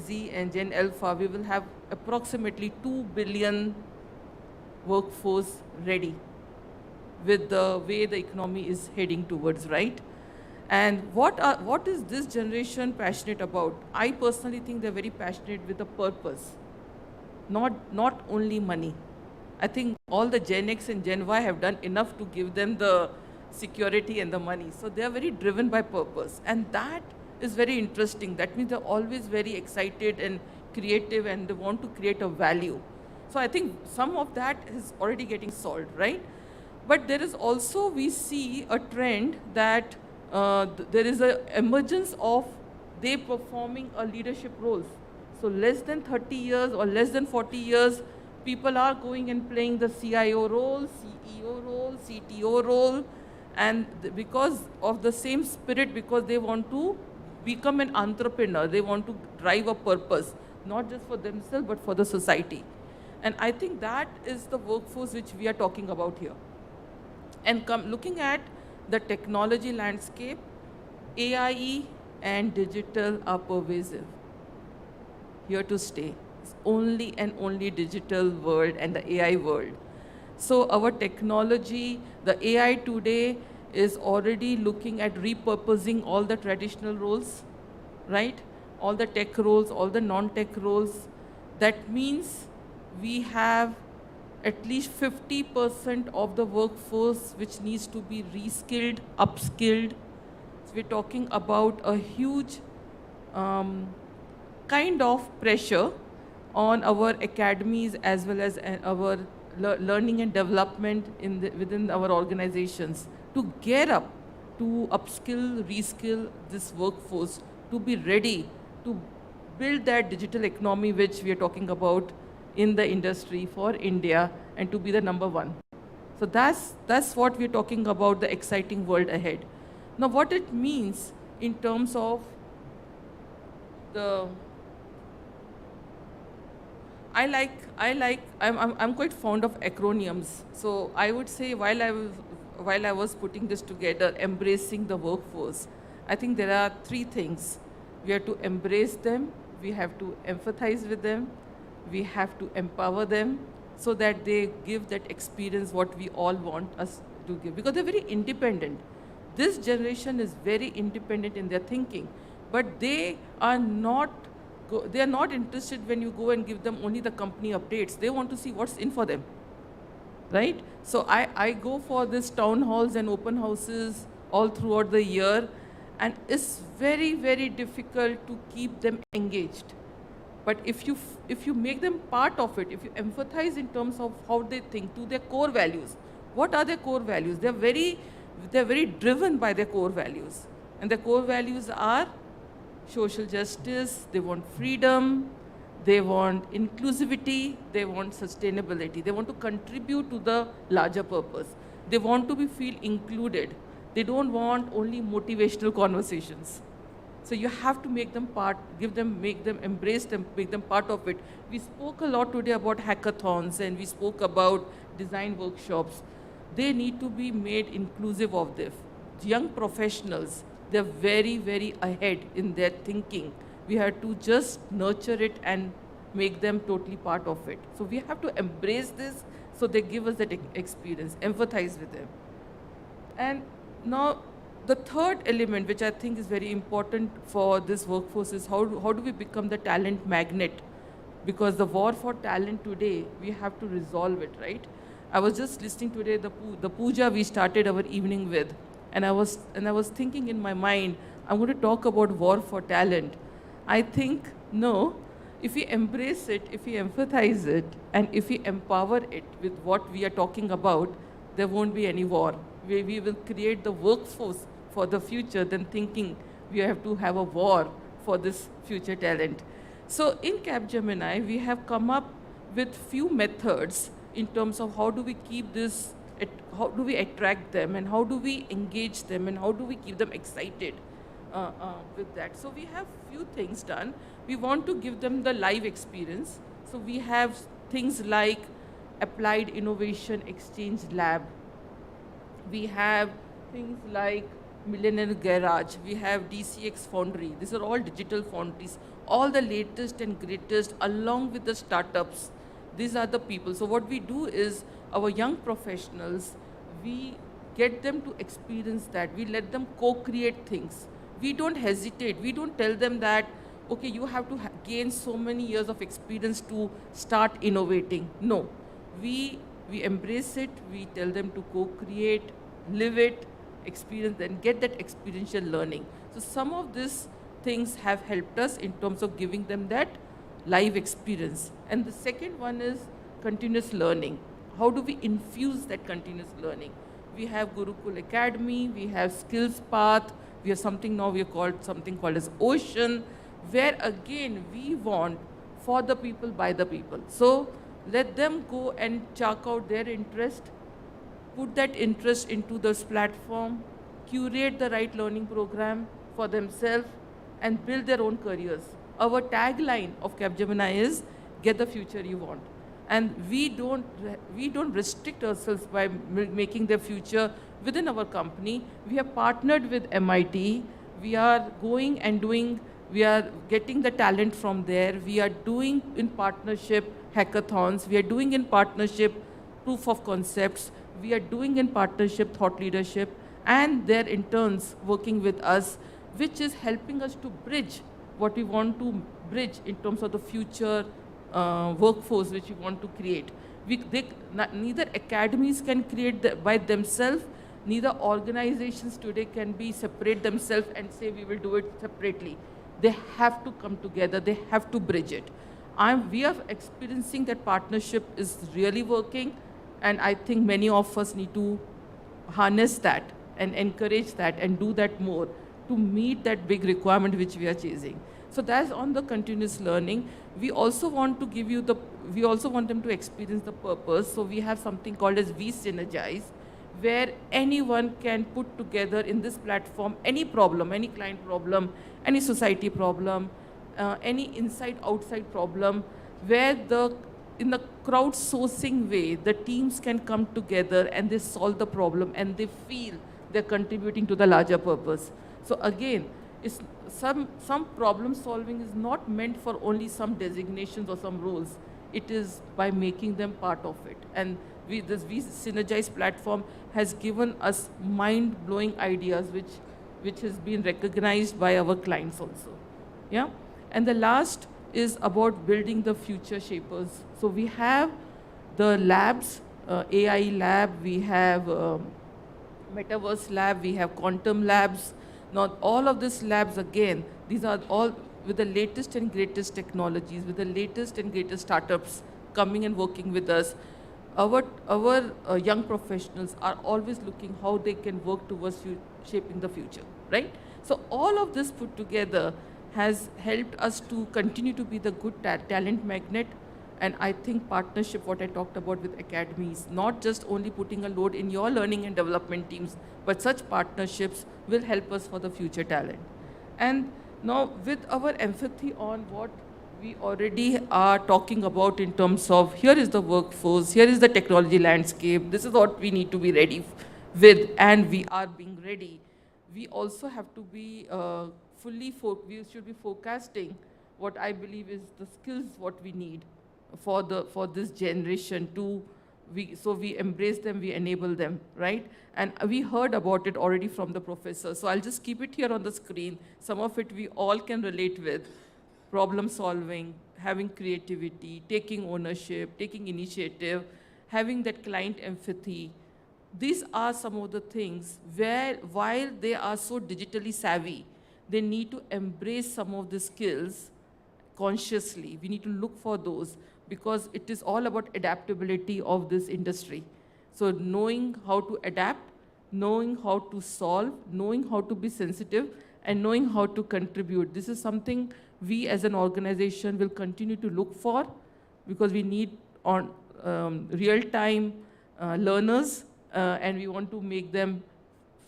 Z and Gen Alpha, we will have approximately 2 billion workforce ready with the way the economy is heading towards, right? And what is this generation passionate about? I personally think they're very passionate with a purpose, not only money. I think all the Gen X and Gen Y have done enough to give them the security and the money. So they are very driven by purpose. And that is very interesting. That means they're always very excited and creative, and they want to create a value. So I think some of that is already getting solved, right? But there is also, we see a trend that there is an emergence of they performing a leadership roles. So less than 30 years or less than 40 years, people are going and playing the CIO role, CEO role, CTO role, And because of the same spirit, because they want to become an entrepreneur, they want to drive a purpose, not just for themselves, but for the society. And I think that is the workforce which we are talking about here. And looking at the technology landscape, AI and digital are pervasive, here to stay. It's only and only digital world and the AI world. So our technology, the AI today is already looking at repurposing all the traditional roles, right? All the tech roles, all the non-tech roles. That means we have at least 50% of the workforce which needs to be reskilled, upskilled. So we're talking about a huge kind of pressure on our academies as well as our learning and development within our organizations to gear up, to upskill, reskill this workforce, to be ready to build that digital economy which we are talking about in the industry for India and to be the number one. So that's what we're talking about, the exciting world ahead. Now what it means in terms of the I'm quite fond of acronyms. So I would say while I was putting this together, embracing the workforce, I think there are three things. We have to embrace them, we have to empathize with them, we have to empower them so that they give that experience what we all want us to give. Because they're very independent. This generation is very independent in their thinking, but they are not interested when you go and give them only the company updates. They want to see what's in for them, right? So I go for these town halls and open houses all throughout the year, and it's very, very difficult to keep them engaged. But if you make them part of it, if you empathize in terms of how they think, to their core values, what are their core values? They're very driven by their core values, and their core values are social justice, they want freedom, they want inclusivity, they want sustainability. They want to contribute to the larger purpose. They want to feel included. They don't want only motivational conversations. So you have to make them part, make them embrace them, make them part of it. We spoke a lot today about hackathons and we spoke about design workshops. They need to be made inclusive of this. Young professionals, they're very, very ahead in their thinking. We have to just nurture it and make them totally part of it. So we have to embrace this so they give us that experience, empathize with them. And now the third element, which I think is very important for this workforce, is how do we become the talent magnet? Because the war for talent today, we have to resolve it, right? I was just listening today, the puja we started our evening with. And I was thinking in my mind, I'm going to talk about war for talent. I think, no, if we embrace it, if we empathize it, and if we empower it with what we are talking about, there won't be any war. We will create the workforce for the future than thinking we have to have a war for this future talent. So in Capgemini, we have come up with few methods in terms of how do we keep this, how do we attract them, and how do we engage them, and how do we keep them excited with that. So we have few things done. We want to give them the live experience. So we have things like Applied Innovation Exchange Lab. We have things like Millionaire Garage. We have DCX Foundry. These are all digital foundries. All the latest and greatest along with the startups. These are the people. So what we do is our young professionals, we get them to experience that. We let them co-create things. We don't hesitate. We don't tell them that, okay, you have to gain so many years of experience to start innovating. No, we embrace it. We tell them to co-create, live it, experience, and get that experiential learning. So some of these things have helped us in terms of giving them that live experience. And the second one is continuous learning. How do we infuse that continuous learning? We have Gurukul Academy, we have Skills Path, we have something now we have called something called as Ocean, where again we want for the people, by the people. So let them go and chalk out their interest, put that interest into this platform, curate the right learning program for themselves, and build their own careers. Our tagline of Capgemini is, get the future you want. And we don't restrict ourselves by making the future within our company. We have partnered with MIT. We are going and doing, we are getting the talent from there. We are doing in partnership hackathons. We are doing in partnership proof of concepts. We are doing in partnership thought leadership, and their interns working with us, which is helping us to bridge what we want to bridge in terms of the future workforce which we want to create. Neither academies can create by themselves, neither organizations today can be separate themselves and say we will do it separately. They have to come together, they have to bridge it. We are experiencing that partnership is really working, and I think many of us need to harness that and encourage that and do that more to meet that big requirement which we are chasing. So that's on the continuous learning. We also want to give you we also want them to experience the purpose. So we have something called as We Synergize, where anyone can put together in this platform any problem, any client problem, any society problem, any inside-outside problem, where in the crowdsourcing way, the teams can come together and they solve the problem and they feel they're contributing to the larger purpose. So again, some problem solving is not meant for only some designations or some roles. It is by making them part of it. And this We Synergize platform has given us mind-blowing ideas which has been recognized by our clients also. Yeah? And the last is about building the future shapers. So we have the labs, AI lab, we have Metaverse lab, we have quantum labs. Now all of these labs, again, these are all with the latest and greatest technologies, with the latest and greatest startups coming and working with us. Our young professionals are always looking how they can work towards shaping the future, right? So all of this put together has helped us to continue to be the good talent magnet. And I think partnership, what I talked about with academies, not just only putting a load in your learning and development teams, but such partnerships will help us for the future talent. And now with our empathy on what we already are talking about in terms of here is the workforce, here is the technology landscape, this is what we need to be ready with, and we are being ready. We also have to be we should be forecasting what I believe is the skills what we need for this generation so we embrace them, we enable them, right? And we heard about it already from the professor. So I'll just keep it here on the screen. Some of it we all can relate with. Problem solving, having creativity, taking ownership, taking initiative, having that client empathy. These are some of the things where, while they are so digitally savvy, they need to embrace some of the skills consciously. We need to look for those because it is all about adaptability of this industry. So knowing how to adapt, knowing how to solve, knowing how to be sensitive, and knowing how to contribute. This is something we as an organization will continue to look for because we need on real-time learners and we want to make them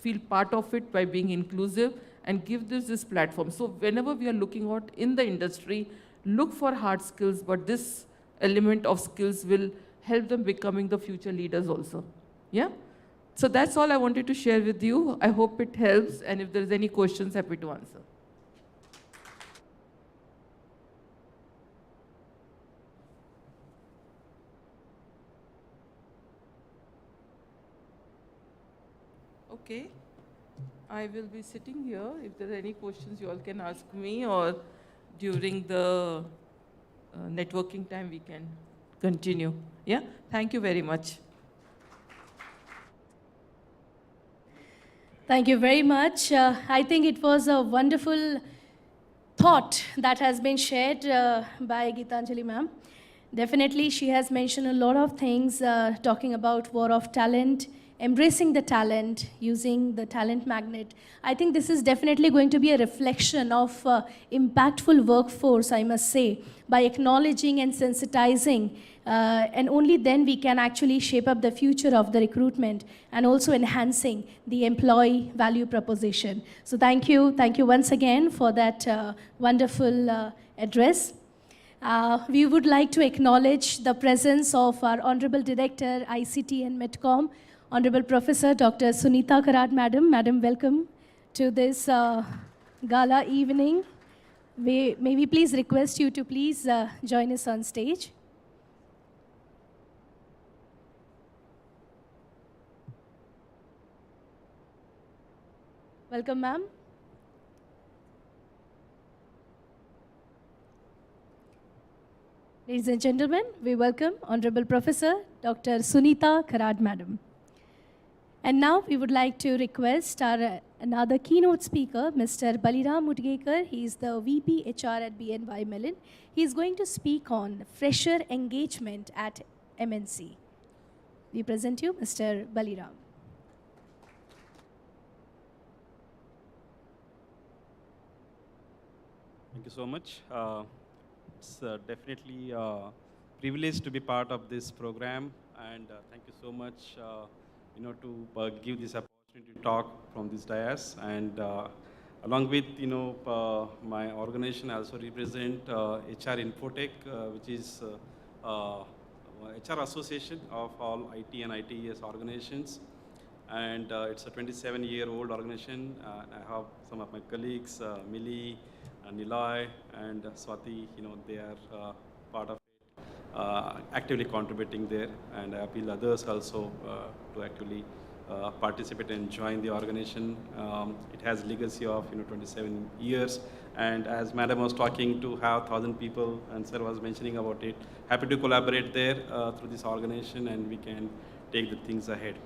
feel part of it by being inclusive and give this platform. So whenever we are looking out in the industry, look for hard skills, but this element of skills will help them becoming the future leaders also. Yeah? So that's all I wanted to share with you. I hope it helps, and if there's any questions, happy to answer. Okay. I will be sitting here. If there are any questions, you all can ask me, or during the networking time, we can continue. Yeah? Thank you very much. Thank you very much. I think it was a wonderful thought that has been shared by Gitanjali ma'am. Definitely, she has mentioned a lot of things talking about war of talent, embracing the talent, using the talent magnet. I think this is definitely going to be a reflection of impactful workforce, I must say, by acknowledging and sensitizing And only then we can actually shape up the future of the recruitment and also enhancing the employee value proposition. So thank you once again for that wonderful address. We would like to acknowledge the presence of our Honorable Director, ICT and Medcom, Honorable Professor Dr. Sunita Karat, Madam. Madam, welcome to this gala evening. May we please request you to please join us on stage. Welcome, ma'am. Ladies and gentlemen, we welcome Honorable Professor Dr. Sunita Karat, Madam. And now we would like to request our another keynote speaker, Mr. Baliram Mudgeekar. He is the VP HR at BNY Mellon. He is going to speak on fresher engagement at MNC. We present you Mr. Baliram. Thank you so much. It's definitely a privilege to be part of this program, and thank you so much, to give this opportunity to talk from this dais. And along with, my organization, I also represent HR Infotech, which is HR Association of all IT and ITES organizations. And it's a 27-year-old organization. I have some of my colleagues, Millie, Niloy, and Swati, they are part of it, actively contributing there. And I appeal others also to actually participate and join the organization. It has legacy of 27 years. And as Madam was talking, to have 1,000 people, and Sir was mentioning about it, happy to collaborate there through this organization, and we can take the things ahead.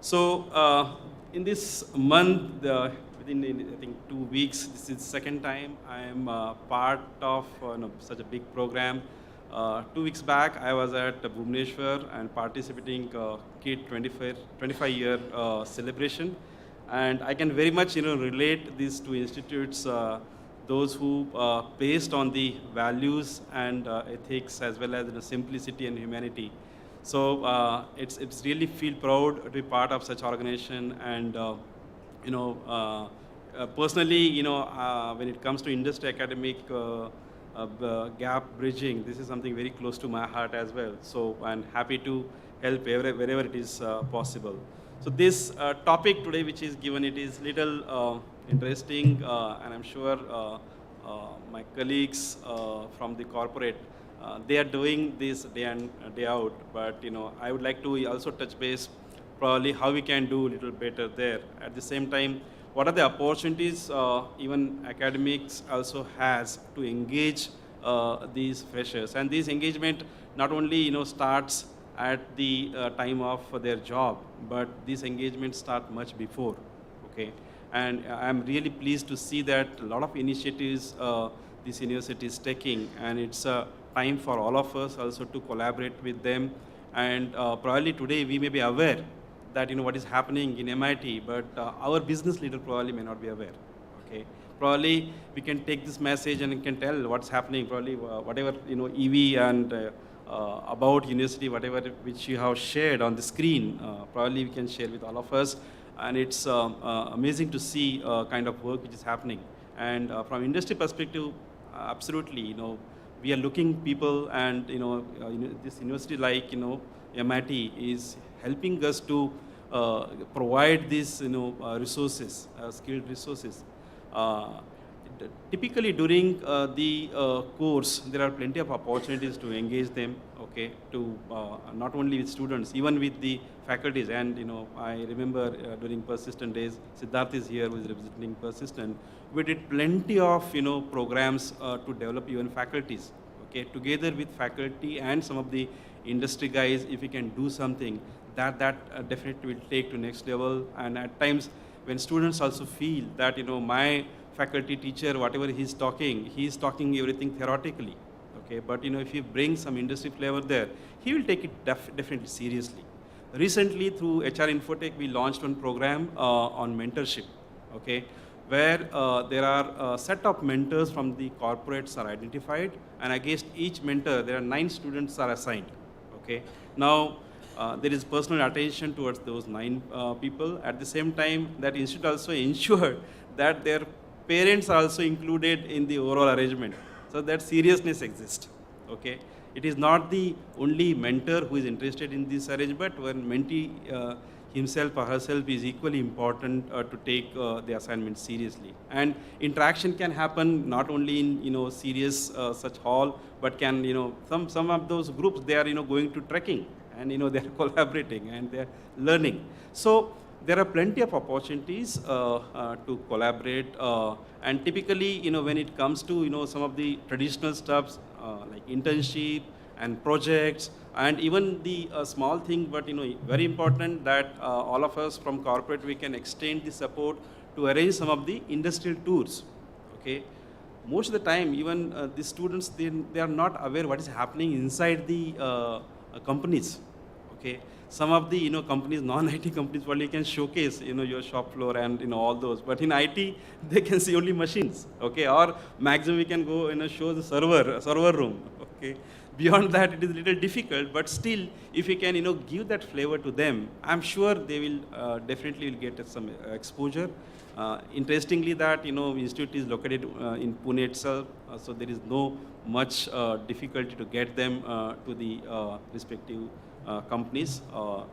So in this month, within I think 2 weeks, this is the second time I am part of such a big program. 2 weeks back, I was at Bhubaneswar and participating KIT 25-year celebration, and I can very much relate these two institutes, those who based on the values and ethics as well as simplicity and humanity. So it's really feel proud to be part of such organization, and personally, when it comes to industry academic gap bridging, this is something very close to my heart as well. So I'm happy to help wherever it is possible. So this topic today, which is given, it is little interesting, and I'm sure my colleagues from the corporate, they are doing this day in, day out, but I would like to also touch base probably how we can do a little better there. At the same time, what are the opportunities even academics also has to engage these freshers? And this engagement not only starts at the time of their job, but this engagement start much before. Okay, and I'm really pleased to see that a lot of initiatives this university is taking, and it's a time for all of us also to collaborate with them. And probably today we may be aware that what is happening in MIT, but our business leader probably may not be aware. Okay, probably we can take this message and can tell what's happening. Probably whatever EV and about university, whatever which you have shared on the screen, probably we can share with all of us. And it's amazing to see kind of work which is happening. And from industry perspective, absolutely, we are looking people, and this university like MIT is helping us to provide these resources, skilled resources. Typically during the course, there are plenty of opportunities to engage them. Okay, to not only with students, even with the faculties. And I remember during Persistent days, Siddharth is here, who is representing Persistent. We did plenty of programs to develop even faculties. Okay, together with faculty and some of the industry guys, if we can do something, that definitely will take to next level. And at times when students also feel that my faculty teacher, whatever he's talking everything theoretically. Okay, but if you bring some industry flavor there, he will take it definitely seriously. Recently, through HR Infotech, we launched one program on mentorship. Okay, where there are a set of mentors from the corporates are identified, and against each mentor there are 9 students are assigned. Okay. Now, there is personal attention towards those 9 people. At the same time, that institute also ensured that their parents are also included in the overall arrangement. So that seriousness exists. Okay. It is not the only mentor who is interested in this arrangement, when mentee himself or herself is equally important to take the assignment seriously. And interaction can happen not only in serious such hall, but can some of those groups, they are going to trekking, and they are collaborating and they are learning. So there are plenty of opportunities to collaborate, and typically when it comes to some of the traditional stuffs like internship and projects, and even the small thing, but very important that all of us from corporate, we can extend the support to arrange some of the industrial tours. Okay, most of the time, even the students, they are not aware what is happening inside the companies. Okay, some of the companies, non-IT companies, well, you can showcase your shop floor and all those, but in IT they can see only machines. Okay, or maximum we can go show the server room. Okay, beyond that it is a little difficult, but still if you can give that flavor to them, I'm sure they will definitely will get some exposure. Interestingly, that institute is located in Pune itself, so there is no much difficulty to get them to the respective companies,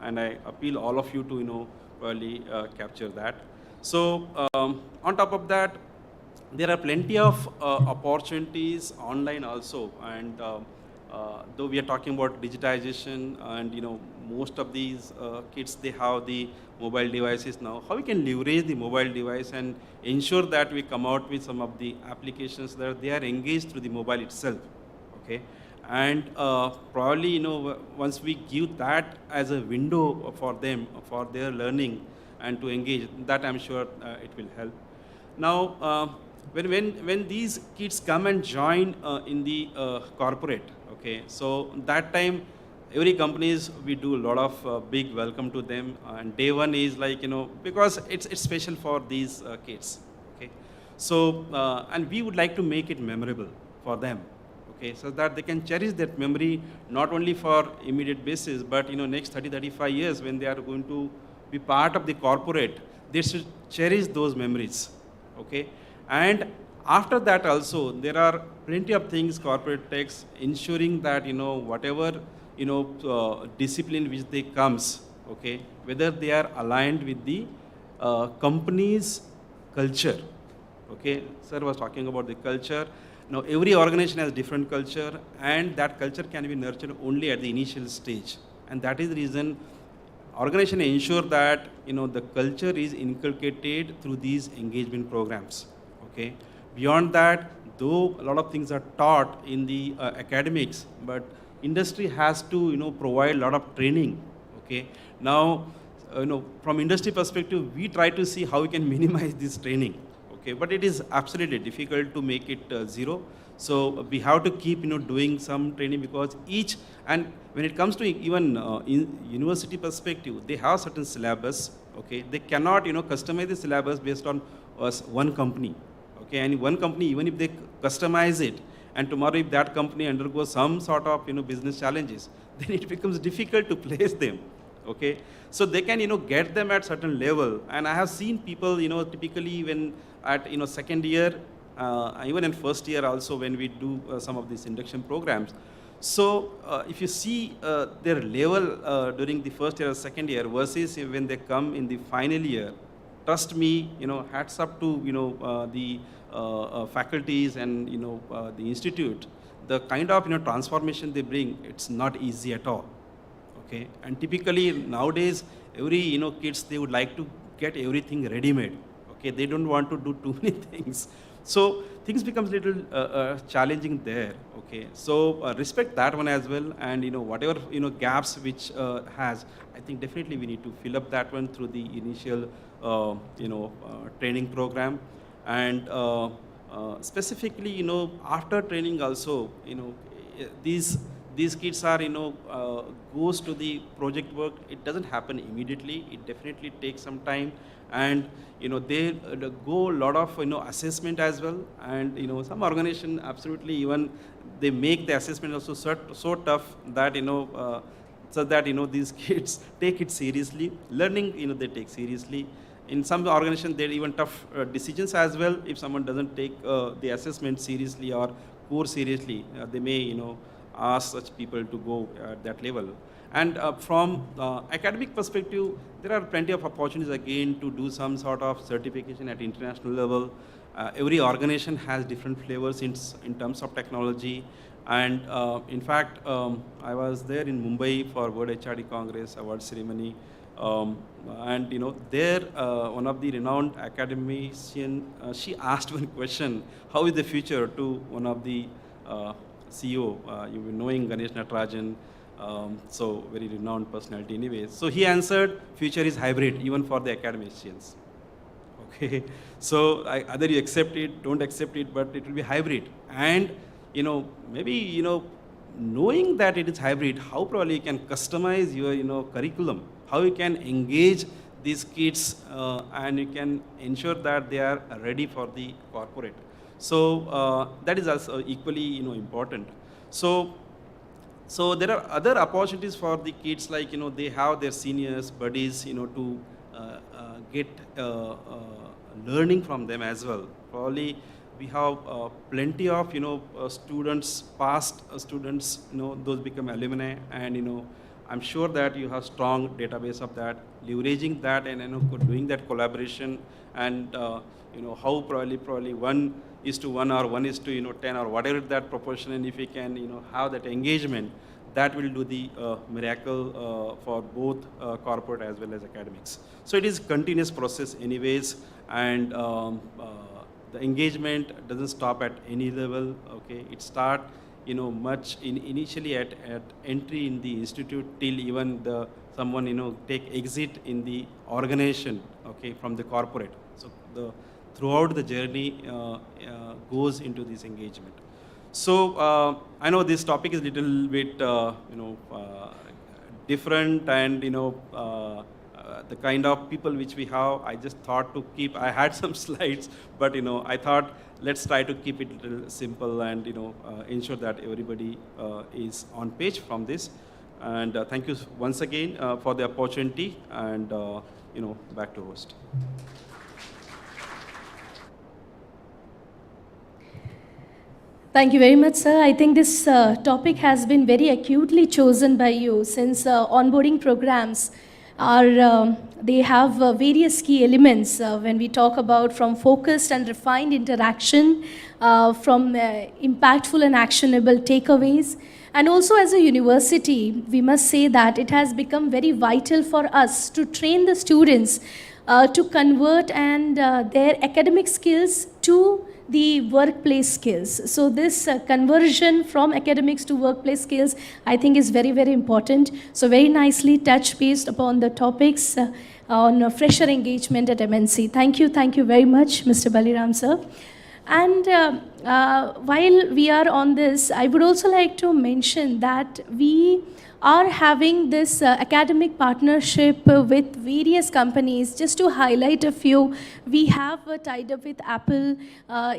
and I appeal all of you to probably capture that. So on top of that, there are plenty of opportunities online also, and though we are talking about digitization, and most of these kids, they have the mobile devices now, how we can leverage the mobile device and ensure that we come out with some of the applications that they are engaged through the mobile itself. Okay, and probably once we give that as a window for them for their learning and to engage, that I'm sure it will help. Now when these kids come and join in the corporate, okay, so that time every companies, we do a lot of big welcome to them, and day one is like because it's special for these kids. Okay, so and we would like to make it memorable for them. Okay, so that they can cherish that memory not only for immediate basis, but next 30-35 years when they are going to be part of the corporate, they should cherish those memories. Okay, and after that also there are plenty of things corporate takes, ensuring that whatever discipline which they comes, okay, whether they are aligned with the company's culture. Okay, sir was talking about the culture. Now, every organization has different culture, and that culture can be nurtured only at the initial stage. And that is the reason organization ensure that the culture is inculcated through these engagement programs. Okay, beyond that, though a lot of things are taught in the academics, but industry has to provide a lot of training. Okay, now from industry perspective, we try to see how we can minimize this training. Okay, but it is absolutely difficult to make it zero. So we have to keep doing some training, because each, and when it comes to even in university perspective, they have certain syllabus. Okay, they cannot customize the syllabus based on one company. Okay, and one company, even if they customize it, and tomorrow if that company undergoes some sort of business challenges, then it becomes difficult to place them. Okay, so they can get them at certain level, and I have seen people typically when at second year, even in first year also, when we do some of these induction programs. So if you see their level during the first year or second year versus when they come in the final year, trust me, hats up to the faculties and the institute. The kind of transformation they bring, it's not easy at all. Okay, and typically nowadays every kids, they would like to get everything ready-made. Okay, they don't want to do too many things, so things becomes little challenging there. Okay, so respect that one as well, and whatever gaps which has, I think definitely we need to fill up that one through the initial training program, and specifically after training also these these kids are, goes to the project work. It doesn't happen immediately. It definitely takes some time, and they go a lot of assessment as well. And some organization absolutely even they make the assessment also so tough that so that these kids take it seriously. Learning they take seriously. In some organization, there are even tough decisions as well. If someone doesn't take the assessment seriously or course seriously, they may ask such people to go at that level. And from academic perspective, there are plenty of opportunities again to do some sort of certification at international level. Every organization has different flavors in terms of technology. And in fact, I was there in Mumbai for World HRD Congress award ceremony. And there one of the renowned academician, she asked one question, how is the future, to one of the CEO, you've been knowing Ganesh Natarajan, so very renowned personality anyways. So he answered, future is hybrid, even for the academicians. Okay, so either you accept it, don't accept it, but it will be hybrid. And maybe knowing that it is hybrid, how probably you can customize your curriculum, how you can engage these kids, and you can ensure that they are ready for the corporate. So that is also equally important. So there are other opportunities for the kids, like they have their seniors, buddies, to get learning from them as well. Probably we have plenty of students, past students, those become alumni, and I'm sure that you have strong database of that, leveraging that, and doing that collaboration, and how probably 1:1 or 1:10 or whatever that proportion, and if we can have that engagement, that will do the miracle for both corporate as well as academics. So it is continuous process anyways, and the engagement doesn't stop at any level. Okay, it start much initially at entry in the institute till even someone take exit in the organization, okay, from the corporate. So throughout the journey goes into this engagement. So I know this topic is a little bit different, and the kind of people which we have, I just thought to keep, I had some slides, but I thought let's try to keep it a little simple and ensure that everybody is on page from this. And thank you once again for the opportunity, and back to host. Thank you very much, sir. I think this topic has been very acutely chosen by you, since onboarding programs are, they have various key elements when we talk about from focused and refined interaction, from impactful and actionable takeaways. And also as a university, we must say that it has become very vital for us to train the students to convert and their academic skills to the workplace skills. So this conversion from academics to workplace skills, I think, is very, very important. So very nicely touch based upon the topics on fresher engagement at MNC. Thank you very much, Mr. Baliram, sir. And while we are on this, I would also like to mention that we are having this academic partnership with various companies. Just to highlight a few, we have tied up with Apple.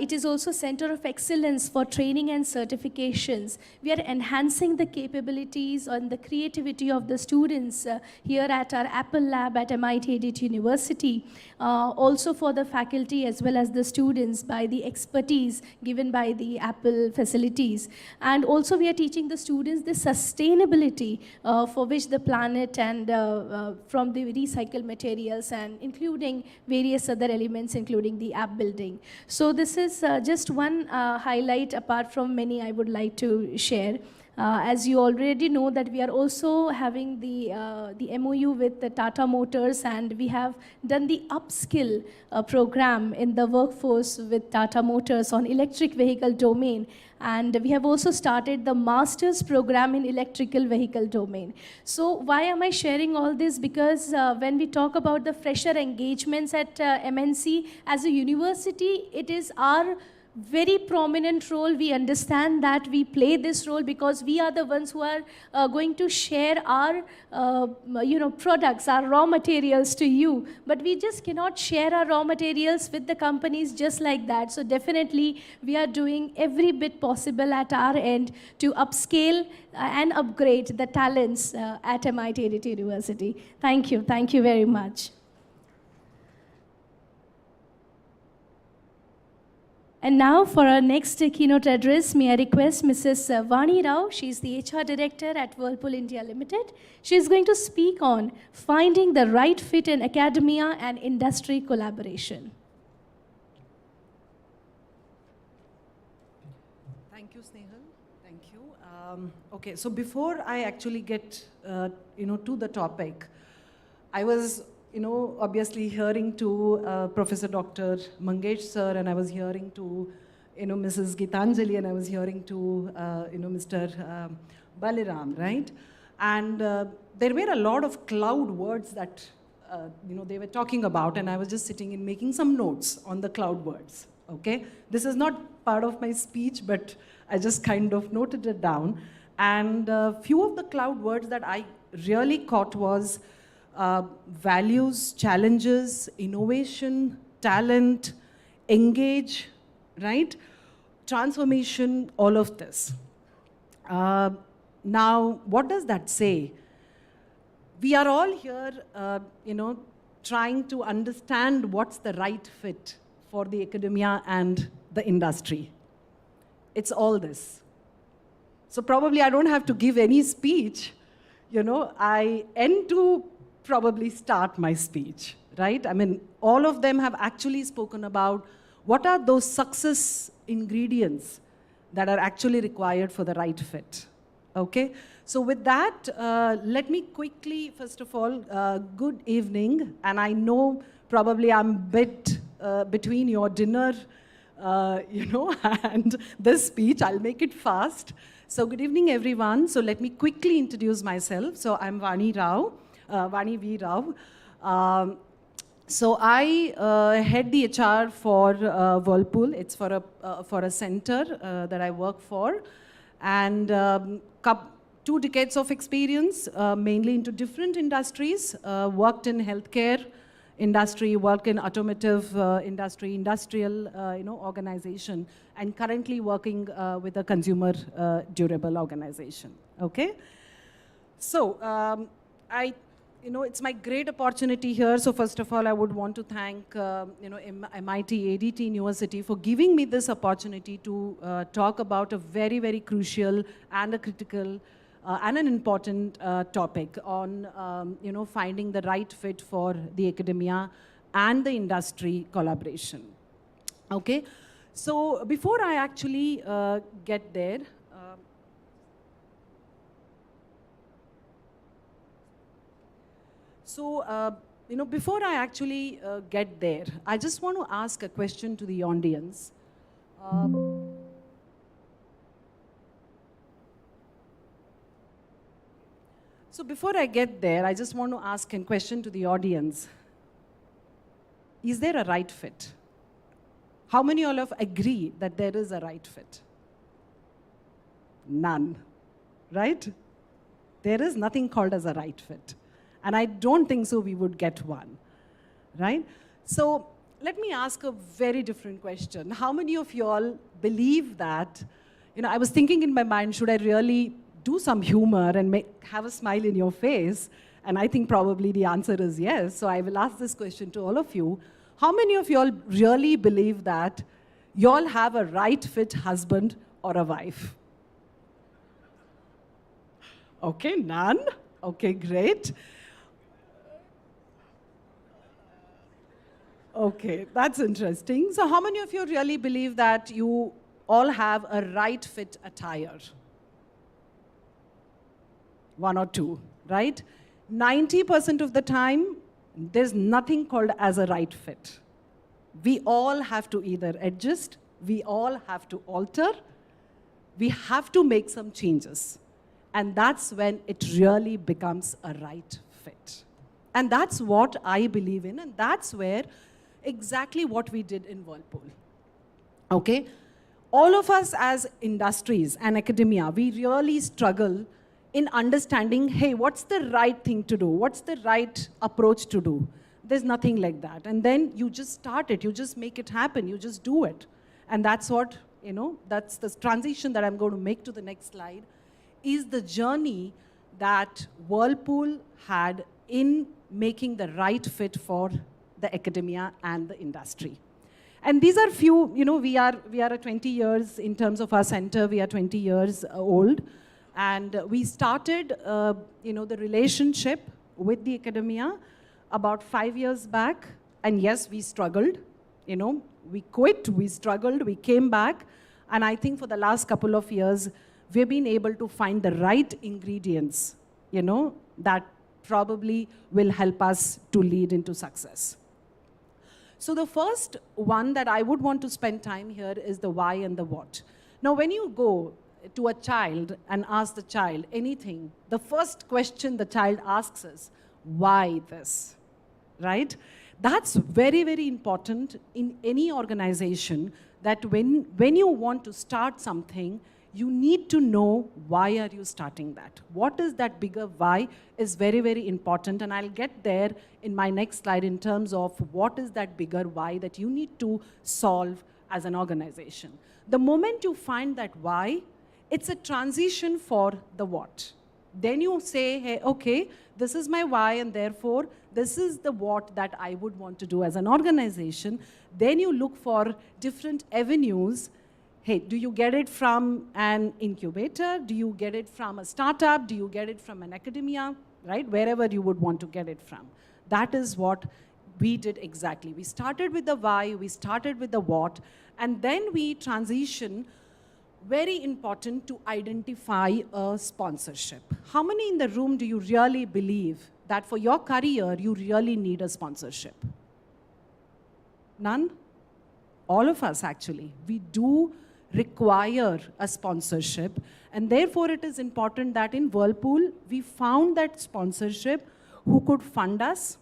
It is also Center of Excellence for Training and Certifications. We are enhancing the capabilities and the creativity of the students here at our Apple lab at MIT-ADT University. Also for the faculty as well as the students by the expertise given by the Apple facilities. And also we are teaching the students the sustainability for which the planet and from the recycled materials, and including various other elements including the app building. So this is just one highlight apart from many I would like to share. As you already know that we are also having the MOU with the Tata Motors, and we have done the upskill program in the workforce with Tata Motors on electric vehicle domain. And we have also started the master's program in electrical vehicle domain. So why am I sharing all this? Because when we talk about the fresher engagements at MNC, as a university, it is our very prominent role. We understand that we play this role because we are the ones who are going to share our products, our raw materials to you. But we just cannot share our raw materials with the companies just like that. So definitely we are doing every bit possible at our end to upscale and upgrade the talents at MIT-ADT University. Thank you. Thank you very much. And now for our next keynote address, may I request Mrs. Vani Rao. She's the HR Director at Whirlpool India Limited. She's going to speak on finding the right fit in academia and industry collaboration. Thank you, Snehal. Thank you. Okay, so before I actually get to the topic, I was obviously hearing to Professor Dr. Mangesh sir, and I was hearing to, Mrs. Gitanjali, and I was hearing to, Mr. Baliram, right? And there were a lot of cloud words that, they were talking about, and I was just sitting and making some notes on the cloud words, okay? This is not part of my speech, but I just kind of noted it down. And a few of the cloud words that I really caught was values, challenges, innovation, talent, engage, right? Transformation, all of this. Now, what does that say? We are all here, trying to understand what's the right fit for the academia and the industry. It's all this. So probably I don't have to give any speech. I end to probably start my speech, right? I mean, all of them have actually spoken about what are those success ingredients that are actually required for the right fit, okay? So with that, let me quickly, first of all, good evening, and I know probably I'm a bit between your dinner, and this speech. I'll make it fast. So good evening, everyone. So let me quickly introduce myself. So I'm Vani Rao. Vani V. Rao. So I head the HR for Whirlpool. It's for a center that I work for. And 2 decades of experience, mainly into different industries. Worked in healthcare industry, worked in automotive industry, industrial organization, and currently working with a consumer durable organization. Okay? So it's my great opportunity here. So first of all, I would want to thank MIT-ADT University for giving me this opportunity to talk about a very, very crucial and a critical and an important topic on finding the right fit for the academia and the industry collaboration. Okay, so before I actually get there, before I actually get there, I just want to ask a question to the audience. So before I get there, I just want to ask a question to the audience. Is there a right fit? How many of you agree that there is a right fit? None, right? There is nothing called as a right fit. And I don't think so we would get one, right? So let me ask a very different question. How many of you all believe that, I was thinking in my mind, should I really do some humor and have a smile in your face? And I think probably the answer is yes. So I will ask this question to all of you. How many of you all really believe that you all have a right fit husband or a wife? Okay, none? Okay, great. Okay, that's interesting. So how many of you really believe that you all have a right fit attire? 1 or 2, right? 90% of the time, there's nothing called as a right fit. We all have to either adjust, we all have to alter, we have to make some changes. And that's when it really becomes a right fit. And that's what I believe in, and that's where exactly what we did in Whirlpool. Okay? All of us as industries and academia, we really struggle in understanding, hey, what's the right thing to do? What's the right approach to do? There's nothing like that. And then you just start it, you just make it happen, you just do it. And that's what, that's the transition that I'm going to make to the next slide, is the journey that Whirlpool had in making the right fit for the academia and the industry. And these are few, we are at 20 years in terms of our center, we are 20 years old. And we started, the relationship with the academia about 5 years back. And yes, we struggled, we quit, we struggled, we came back. And I think for the last couple of years, we've been able to find the right ingredients, that probably will help us to lead into success. So the first one that I would want to spend time here is the why and the what. Now, when you go to a child and ask the child anything, the first question the child asks is, why this, right? That's very, very important in any organization, that when you want to start something, you need to know why are you starting that. What is that bigger why is very, very important. And I'll get there in my next slide in terms of what is that bigger why that you need to solve as an organization. The moment you find that why, it's a transition for the what. Then you say, hey, okay, this is my why, and therefore, this is the what that I would want to do as an organization. Then you look for different avenues. Hey, do you get it from an incubator? Do you get it from a startup? Do you get it from an academia? Right? Wherever you would want to get it from. That is what we did exactly. We started with the why, we started with the what, and then we transition. Very important to identify a sponsorship. How many in the room do you really believe that for your career, you really need a sponsorship? None? All of us, actually. We do require a sponsorship, and therefore it is important that in Whirlpool, we found that sponsorship who could fund us.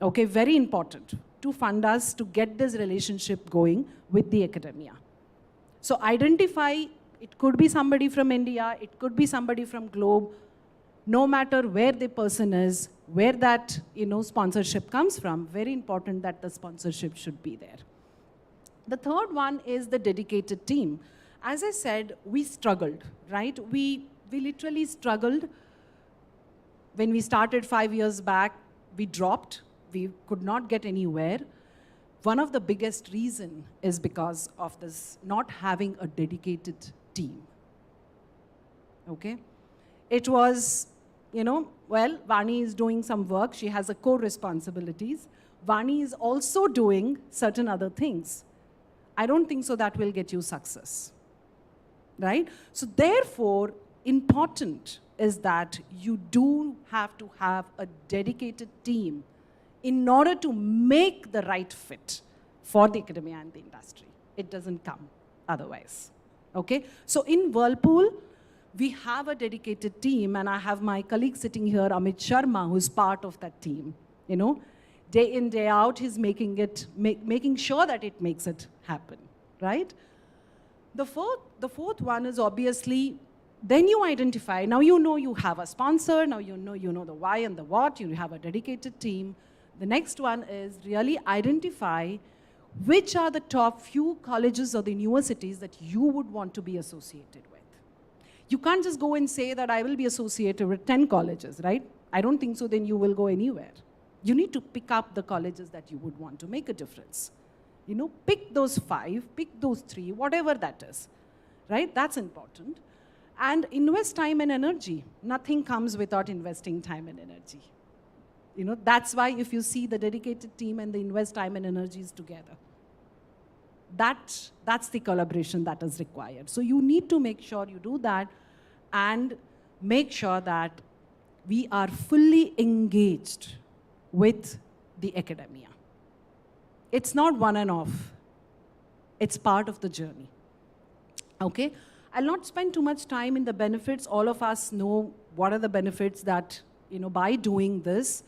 Okay, very important to fund us to get this relationship going with the academia. So identify, it could be somebody from India, it could be somebody from Globe, no matter where the person is, where that sponsorship comes from, very important that the sponsorship should be there. The third one is the dedicated team. As I said, we struggled, right? We literally struggled. When we started 5 years back, we dropped, we could not get anywhere. One of the biggest reasons is because of this not having a dedicated team. Okay? It was, well, Vani is doing some work. She has a core responsibilities. Vani is also doing certain other things. I don't think so that will get you success. Right? So therefore, important is that you do have to have a dedicated team in order to make the right fit for the academia and the industry. It doesn't come otherwise. Okay? So in Whirlpool, we have a dedicated team, and I have my colleague sitting here, Amit Sharma, who's part of that team. Day in, day out, he's making sure that it makes it happen, right? The fourth one is obviously, then you identify, now you have a sponsor, now you know the why and the what, you have a dedicated team. The next one is really identify which are the top few colleges or the universities that you would want to be associated with. You can't just go and say that I will be associated with 10 colleges, right? I don't think so, then you will go anywhere. You need to pick up the colleges that you would want to make a difference. Pick those 5, pick those 3, whatever that is, right? That's important. And invest time and energy. Nothing comes without investing time and energy. That's why if you see the dedicated team and the invest time and energies together, that's the collaboration that is required. So you need to make sure you do that and make sure that we are fully engaged with the academia. It's not one and off. It's part of the journey. Okay? I'll not spend too much time in the benefits. All of us know what are the benefits that, by doing this,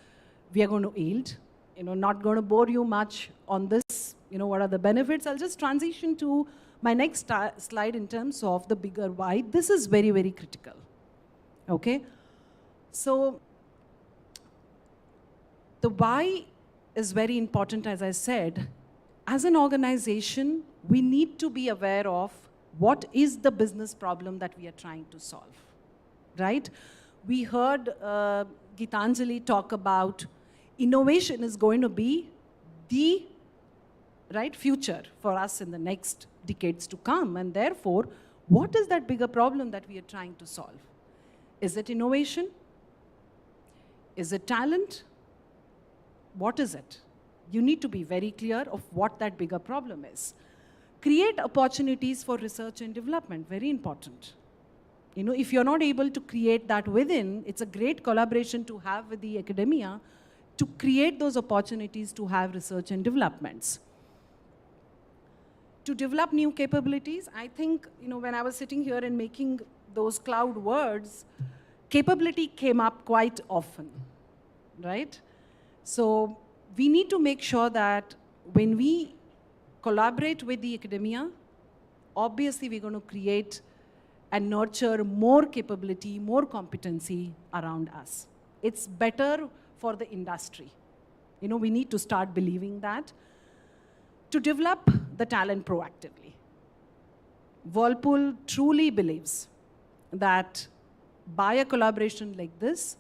we are going to yield. Not going to bore you much on this what are the benefits? I'll just transition to my next slide in terms of the bigger why. This is very, very critical. Okay? So the why is very important, as I said. As an organization, we need to be aware of what is the business problem that we are trying to solve, right? We heard Gitanjali talk about innovation is going to be the future for us in the next decades to come. And therefore, what is that bigger problem that we are trying to solve? Is it innovation? Is it talent? What is it? You need to be very clear of what that bigger problem is. Create opportunities for research and development, very important. If you're not able to create that within, it's a great collaboration to have with the academia to create those opportunities to have research and developments. To develop new capabilities, I think, when I was sitting here and making those cloud words, capability came up quite often, right? So we need to make sure that when we collaborate with the academia, obviously we're going to create and nurture more capability, more competency around us. It's better for the industry. We need to start believing that. To develop the talent proactively. Whirlpool truly believes that by a collaboration like this,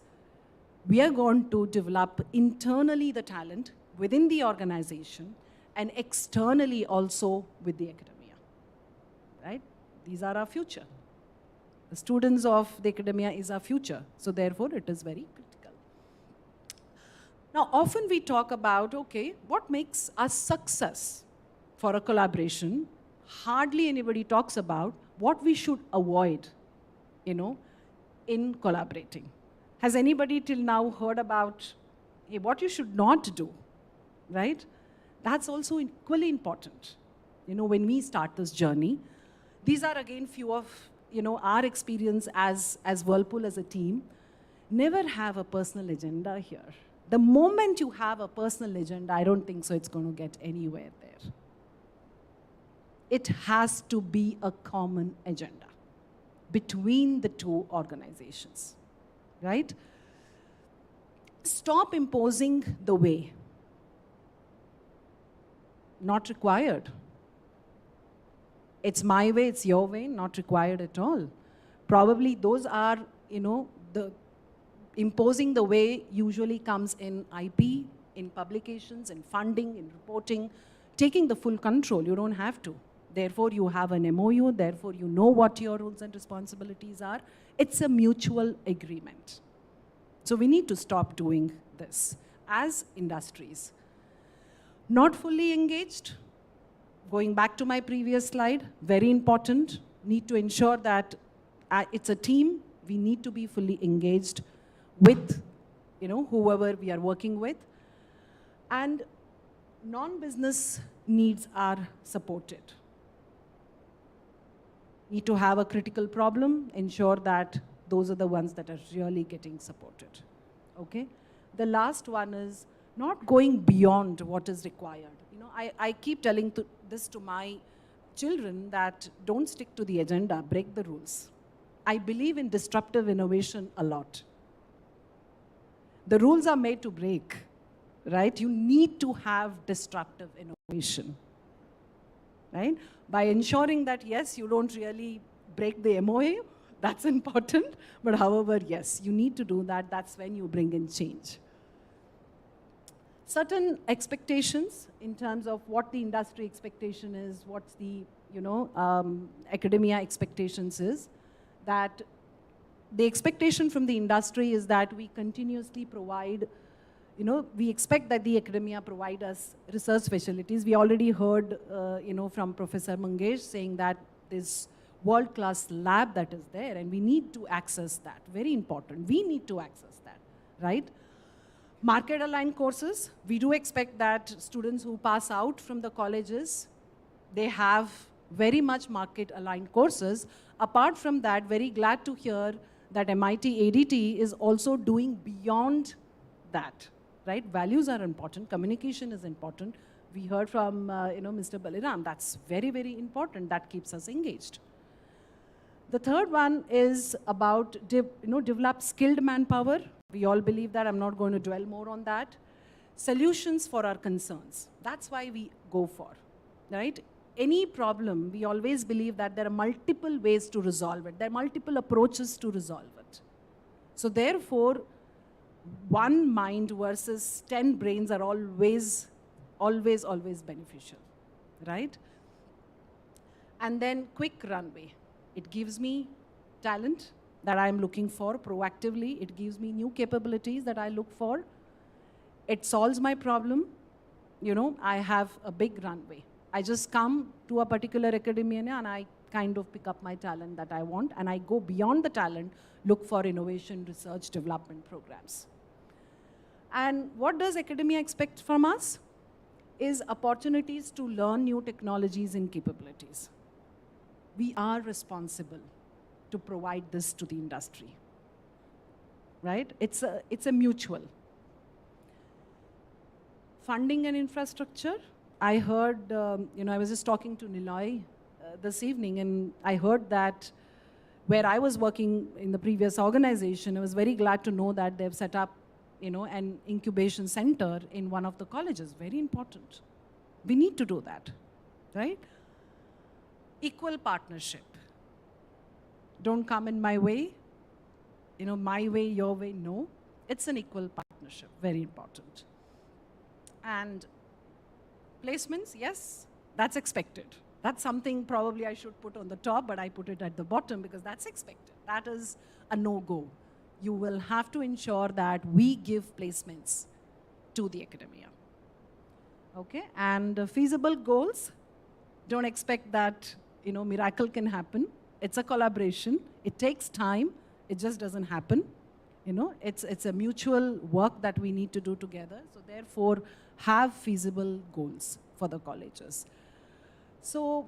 we are going to develop internally the talent within the organization and externally also with the academia, right? These are our future. The students of the academia is our future, so therefore it is very critical. Now, often we talk about, okay, what makes us success for a collaboration? Hardly anybody talks about what we should avoid, in collaborating. Has anybody till now heard about what you should not do, right? That's also equally important, when we start this journey. These are again few of, our experience as Whirlpool as a team. Never have a personal agenda here. The moment you have a personal agenda, I don't think so it's going to get anywhere there. It has to be a common agenda between the two organizations, right? Stop imposing the way. Not required. It's my way, it's your way, not required at all. Probably those are, the imposing the way usually comes in IP, in publications, in funding, in reporting, taking the full control. You don't have to. Therefore, you have an MOU. Therefore, you know what your roles and responsibilities are. It's a mutual agreement. So we need to stop doing this as industries. Not fully engaged. Going back to my previous slide, very important. Need to ensure that it's a team. We need to be fully engaged with, whoever we are working with. And non-business needs are supported. Need to have a critical problem, ensure that those are the ones that are really getting supported, okay? The last one is not going beyond what is required. I keep telling this to my children that don't stick to the agenda, break the rules. I believe in disruptive innovation a lot. The rules are made to break, right? You need to have disruptive innovation, right? By ensuring that, yes, you don't really break the MOA, that's important, but however, yes, you need to do that. That's when you bring in change. Certain expectations in terms of what the industry expectation is, what's the, academia expectations is, that the expectation from the industry is that we continuously provide, we expect that the academia provide us research facilities. We already heard, from Professor Mangesh saying that this world-class lab that is there, and we need to access that. Very important. We need to access that, right? Market-aligned courses. We do expect that students who pass out from the colleges, they have very much market-aligned courses. Apart from that, very glad to hear that MIT-ADT is also doing beyond that, right? Values are important, communication is important, We heard from Mr. Baliram. That's very, very important. That keeps us engaged. The third one is about develop skilled manpower. We all believe that. I'm not going to dwell more on that. Solutions for our concerns. That's why we go for, right? Any problem, we always believe that there are multiple ways to resolve it. There are multiple approaches to resolve it. So therefore, one mind versus 10 brains are always beneficial, right? And then quick runway. It gives me talent that I'm looking for proactively. It gives me new capabilities that I look for. It solves my problem. I have a big runway. I just come to a particular academia and I kind of pick up my talent that I want, and I go beyond the talent, look for innovation, research, development programs. And what does academia expect from us? Is opportunities to learn new technologies and capabilities. We are responsible to provide this to the industry, right? It's a mutual. Funding and infrastructure. I heard, I was just talking to Niloy this evening, and I heard that where I was working in the previous organization, I was very glad to know that they've set up, an incubation center in one of the colleges. Very important. We need to do that, right? Equal partnership. Don't come in my way. My way, your way, no. It's an equal partnership, very important. And placements, yes, that's expected. That's something probably I should put on the top, but I put it at the bottom because that's expected. That is a no-go. You will have to ensure that we give placements to the academia. Okay, and feasible goals, don't expect that, miracle can happen. It's a collaboration. It takes time. It just doesn't happen. It's a mutual work that we need to do together. So therefore, have feasible goals for the colleges. So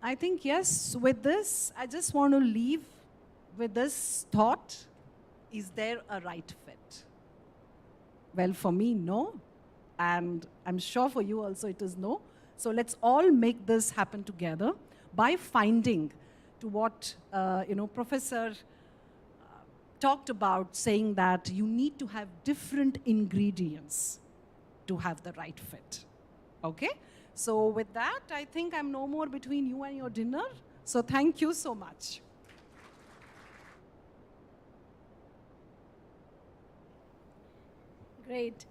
I think, yes, with this, I just want to leave with this thought. Is there a right fit? Well, for me, no. And I'm sure for you also it is no. So let's all make this happen together by finding to what, Professor talked about, saying that you need to have different ingredients to have the right fit. Okay? So with that, I think I'm no more between you and your dinner. So thank you so much. Great.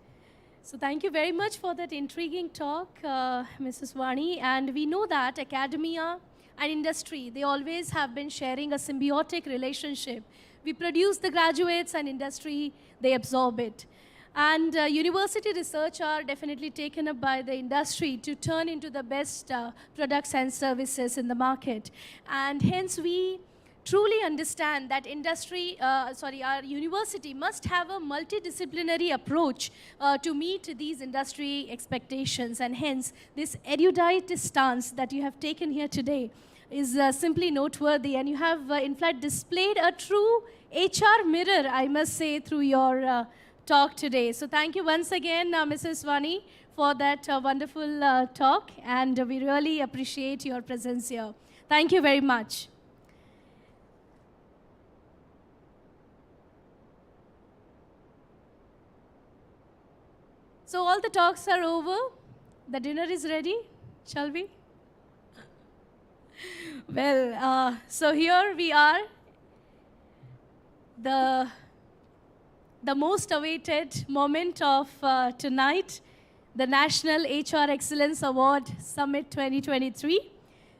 So thank you very much for that intriguing talk, Mrs. Vani. And we know that academia and industry, they always have been sharing a symbiotic relationship. We produce the graduates and industry, they absorb it. And university research are definitely taken up by the industry to turn into the best products and services in the market. And hence we truly understand that our university must have a multidisciplinary approach to meet these industry expectations. And hence this erudite stance that you have taken here today is simply noteworthy. And you have in fact displayed a true HR mirror, I must say, through your talk today. So thank you once again, Mrs. Vani, for that wonderful talk, and we really appreciate your presence here. Thank you very much. So all the talks are over. The dinner is ready, shall we? Well, so here we are, the most awaited moment of tonight, the National HR Excellence Award Summit 2023.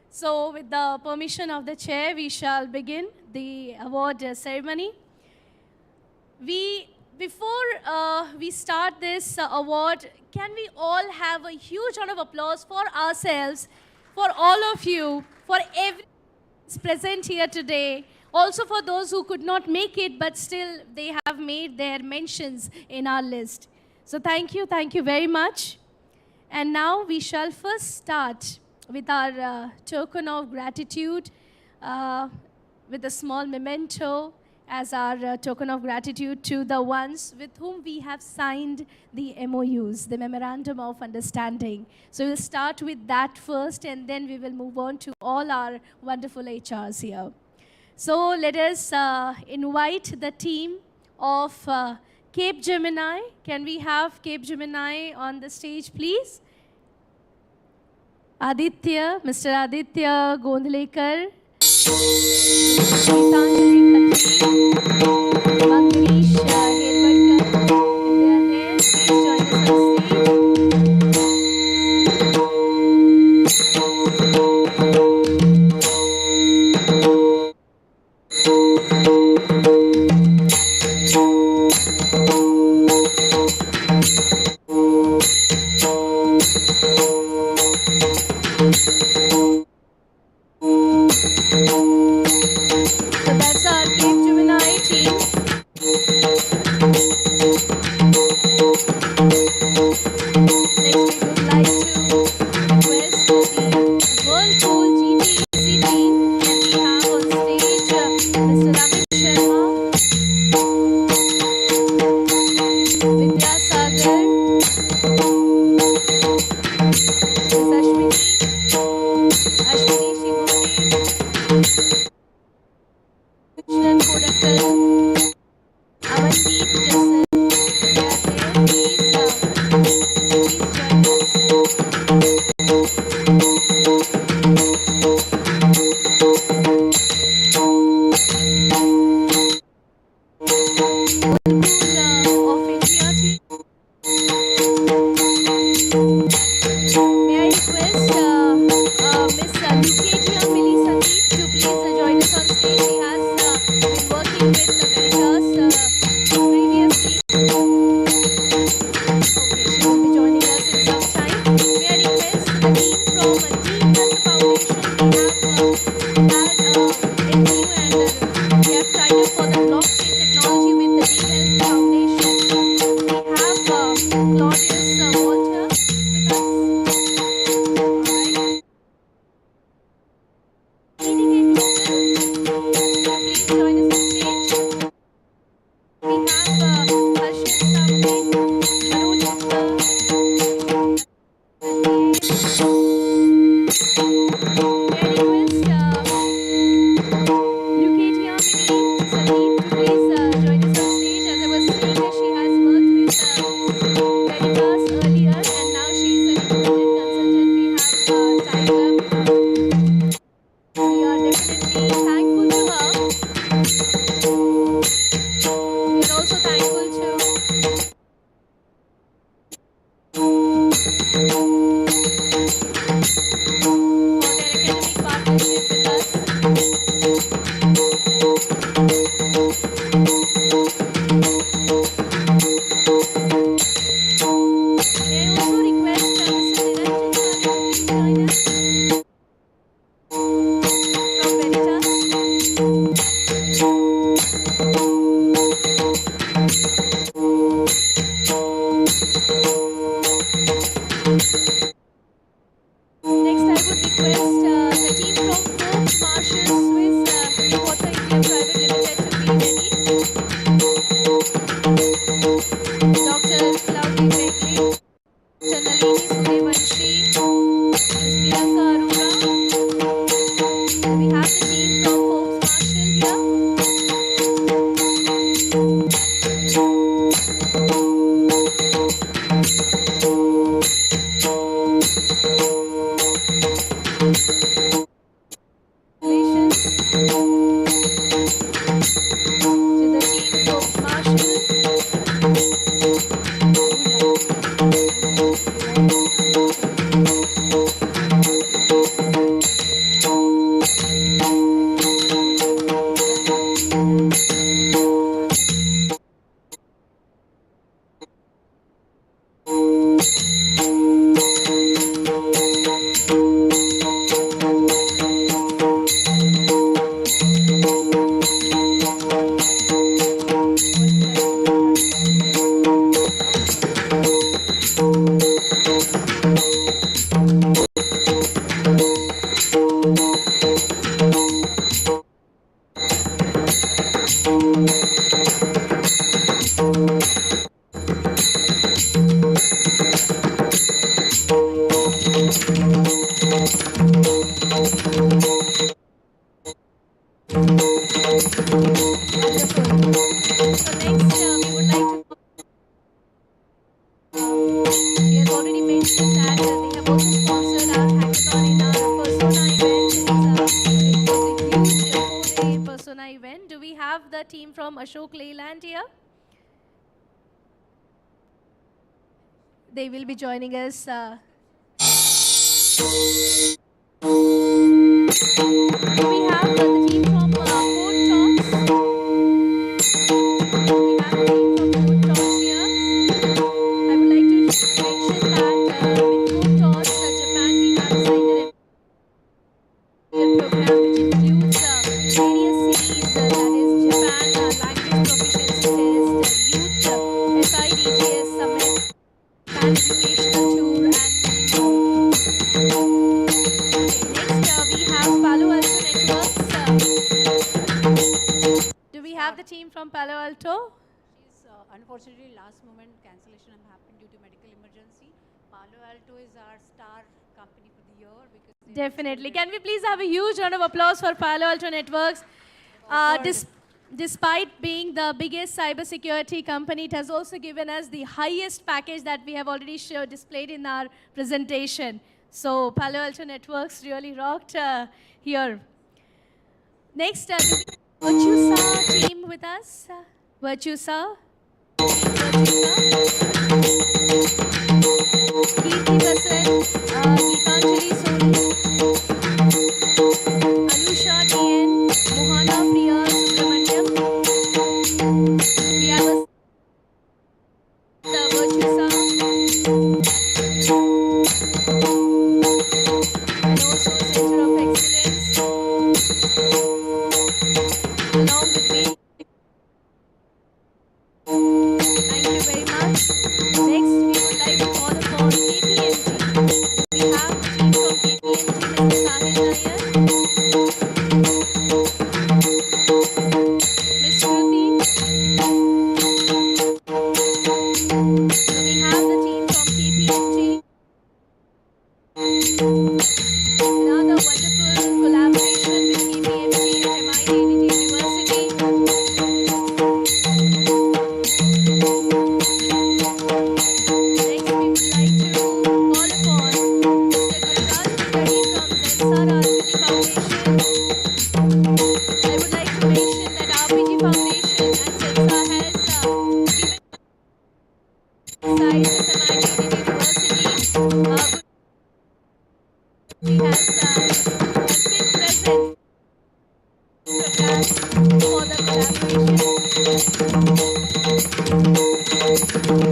So with the permission of the chair, we shall begin the award ceremony. Before we start this award, can we all have a huge round of applause for ourselves, for all of you, for everyone present here today, also for those who could not make it, but still they have made their mentions in our list. So thank you very much. And now we shall first start with our token of gratitude with a small memento as our token of gratitude to the ones with whom we have signed the MOUs, the Memorandum of Understanding. So we'll start with that first, and then we will move on to all our wonderful HRs here. So let us invite the team of Cape Gemini. Can we have Cape Gemini on the stage, please? Aditya, Mr. Aditya Gondlekar, Gitanjali, Khatri, Mangesh, Hedwadkar, and they are there. Please join us on So that's our Cape Gemini team. Next, we would like to request the Whirlpool GTC team, and we have on stage Mr. Amit Sharma, Vidyasagar, Ms. Ashwini Shimote, Krishnan Kodakar, Amandeep Jassan, they are there. Please join Whirlpool of India team. May I request Miss Lucadia Millie Sandeep to please join us on stage. She has been working with the Veritas previously. Okay, she will be joining us in some time. May I request the team from Deep Cancer Foundation. We have had MU, and we have tied up for the blockchain technology with the Deep Health Foundation. We have Claudius Walter with us. Alright. Please join us on stage. We have Harshit Samde, Manoj Gupta, may I request Lucadia Millie Sandeep to please join us on stage. As I was saying, that she has worked with Veritas earlier, and now she is an independent consultant. We have tied up. We are definitely thankful to her. We are also thankful to for their academic partnership with us. May I also request Mr. Niranjan Kale to please join us from Veritas. Next, I would request the team from Forbes Marshall Swiss Water India Private Limited to be ready. Dr. Claudia Begley, Dr. Nalini Suryavanshi, Ms. Priyanka Arora. We have the team from Forbes Marshall here. mention that they have also sponsored our hackathon in our Persona event. It was a huge 4-day Persona event. Do we have the team from Ashok Leyland here? They will be joining us. Do we have the team from Code Talks? We have the team from Code Talks here. I would like to mention that with Code Talks, Japan, we have signed a program which includes various cities, that is Japan Language Proficiency Test, Youth SIDGS Summit, Pan Educational Tour, and next we have Palo Alto Networks. Do we have the team from Palo Alto? She's unfortunately last moment cancellation happened due to medical emergency. Palo Alto is our star company for the year because Definitely. Can we please have a huge round of applause for Palo Alto Networks? Despite being the biggest cybersecurity company, it has also given us the highest package that we have already displayed in our presentation. So Palo Alto Networks really rocked here. Next, do we have Virtusa team with us? Virtusa. Kirti Basan, Gitanjali Soni, Anusha DN, Mohana Priya Subramaniam. We have the Virtusa. And also Center of Excellence. Along with me. Thank you very much. Next, we would like to call upon KPMG. We have the team from KPMG, Mr. Sahil Nair, Ms. Shruti. So we have the team from KPMG. Another wonderful collaboration with KPMG and MIT-ADT University. Next, we would like to call upon Mr. Gurukal Kulkarni from Zensar RPG Foundation. I would like to mention that RPG Foundation and Zensar has given besides this MIT-ADT University, he has been present program for the collaboration. Thank you very much.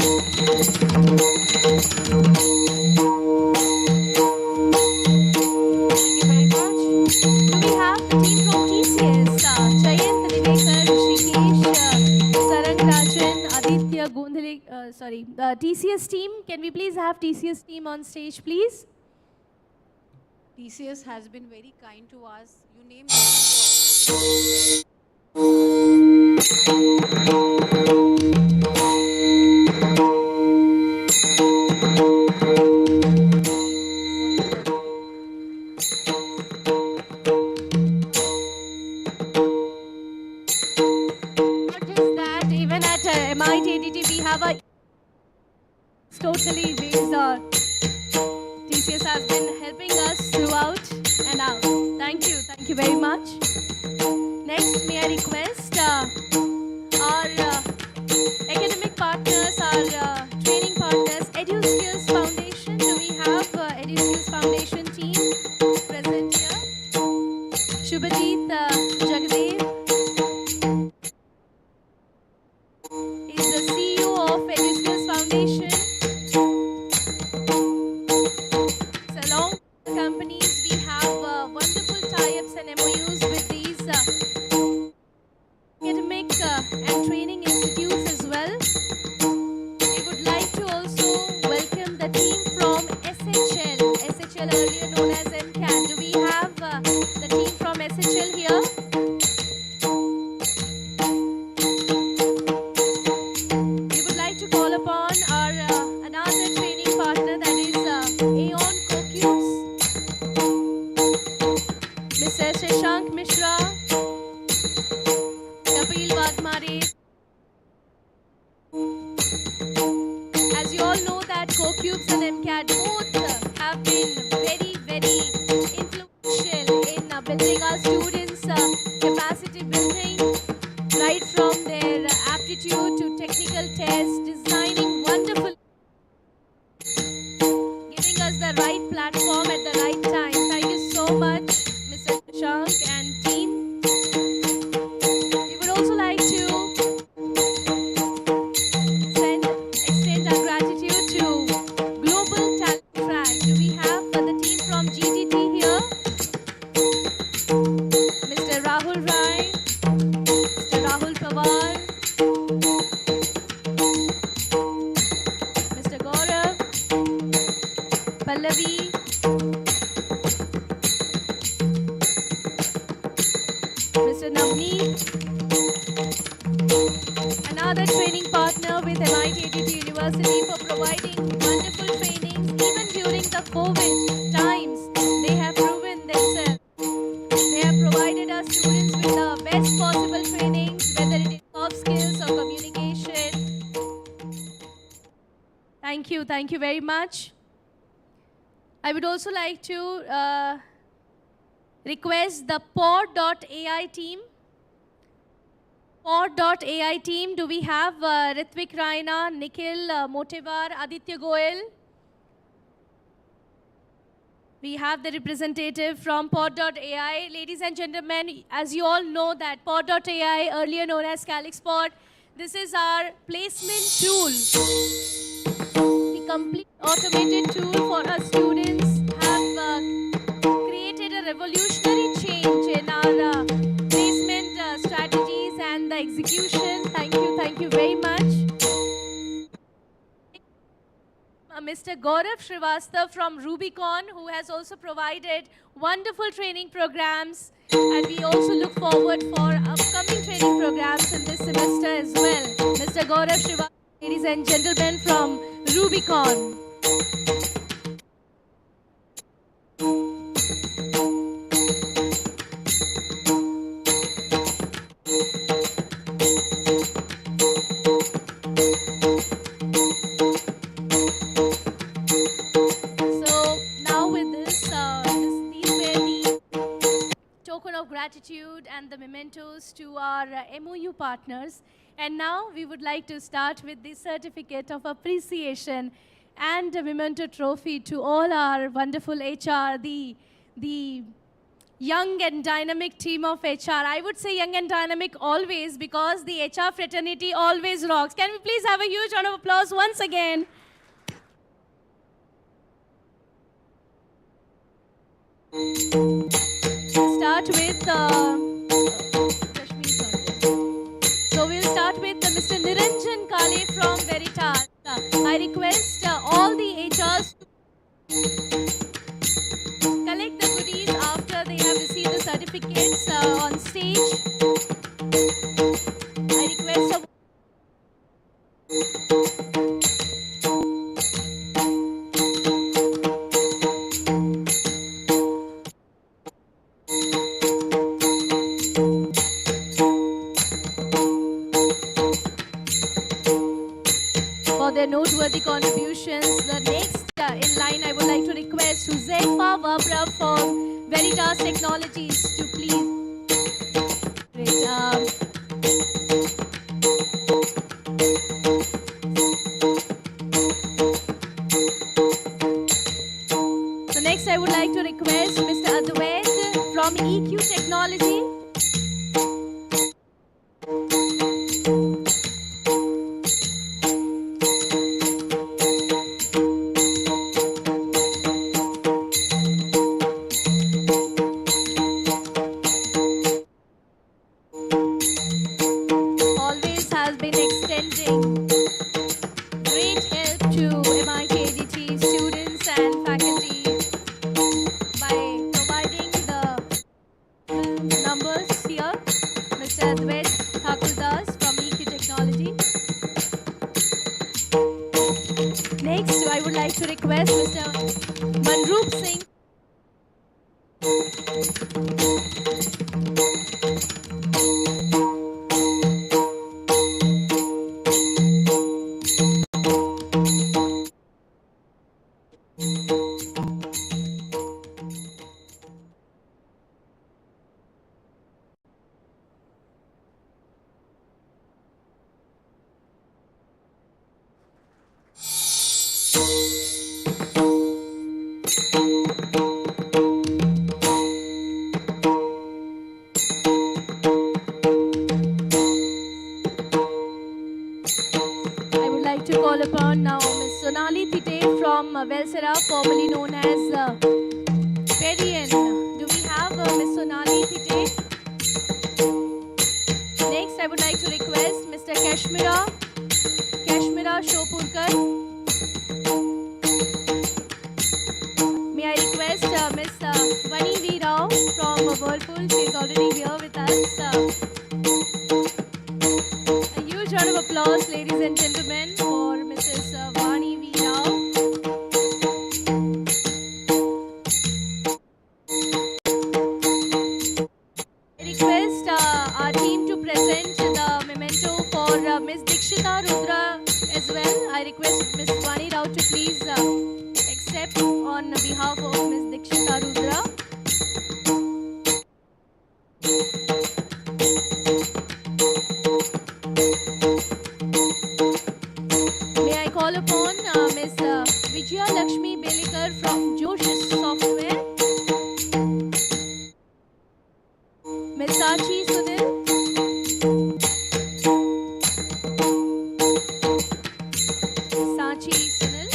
We have the team from TCS, Jayant Nivekar, Rishikesh, Sarangarajan, Aditya Gondhale, the TCS team. Can we please have TCS team on stage, please? TCS has been very kind to us. You name Not just that, even at MIT-ADT, we have a totally based TCS has been helping us throughout and out. Thank you very much. Next, may I request our academic partners, our training partners, EduSkills Foundation. Do we have EduSkills Foundation team present here? Shubhadeep Jagdev is the CEO of EduSkills Foundation. So along with the companies, we have wonderful tie-ups and MOUs with these academic and training institutes as well. We would like to also welcome the team from SHL earlier known as MCAT. Do we have the team from SHL here? We would like to call upon our another training partner, that is Aeon CoCubes, Mr. Shashank Mishra, Kapil Wagmare. As you all know that CoCubes Cubes and MCAT both have been very, very influential in building our students' capacity building, right from their aptitude to technical tests, designing wonderful, giving us the right platform at the right time. Thank you so much, Mr. Shank and team. We would also like to extend our gratitude to Global Talent Track. Do we have the team from GTT here? Mr. Rahul Rai, Mr. Rahul Pawar, Mr. Gaurav, Pallavi, Mr. Navneet, another training partner with MIT-ADT University for providing wonderful trainings even during the COVID times. They have proven themselves. They have provided our students with the best possible trainings, whether it is soft skills or communication. Thank you very much. I would also like to request the pod.ai team. Pod.ai team, do we have Ritvik Raina, Nikhil Motevar, Aditya Goel? We have the representative from pod.ai. Ladies and gentlemen, as you all know that pod.ai, earlier known as CalixPod, this is our placement tool. The complete automated tool for our students have created a revolutionary change in our placement strategies and the execution. Thank you very much. Mr. Gaurav Srivastav from Rubicon, who has also provided wonderful training programs, and we also look forward for upcoming training programs in this semester as well. Mr. Gaurav Srivastav, ladies and gentlemen, from Rubicon. Gratitude and the mementos to our MOU partners. And now we would like to start with the certificate of appreciation and a memento trophy to all our wonderful HR, the young and dynamic team of HR. I would say young and dynamic always because the HR fraternity always rocks. Can we please have a huge round of applause once again? Start with so we'll start with Mr. Niranjan Kale from Veritas. I request all the HRs to collect the goodies after they have received the certificates on stage. I request for their noteworthy contributions. The next in line I would like to request Huzaifa Wabra from Veritas Technologies to please. Great. So next I would like to request Mr. Advait from EQ Technology. from Velsera, formerly known as Pedian. Do we have Ms. Sonali Thite? Next, I would like to request Mr. Kashmira Shopurkar. May I request Ms. Vani Rao from Whirlpool? She is already here with us. A huge round of applause, ladies and gentlemen, for Mrs. Vani Rao. I request our team to present the memento for Ms. Dikshita Rudra as well. I request Ms. Vani Rao to please accept on behalf of Ms. Dikshita Rudra. May I call upon Ms. Vijaya Lakshmi Belikar from Josh Software. Ms. Sachi Sunil. Sachi Sunil.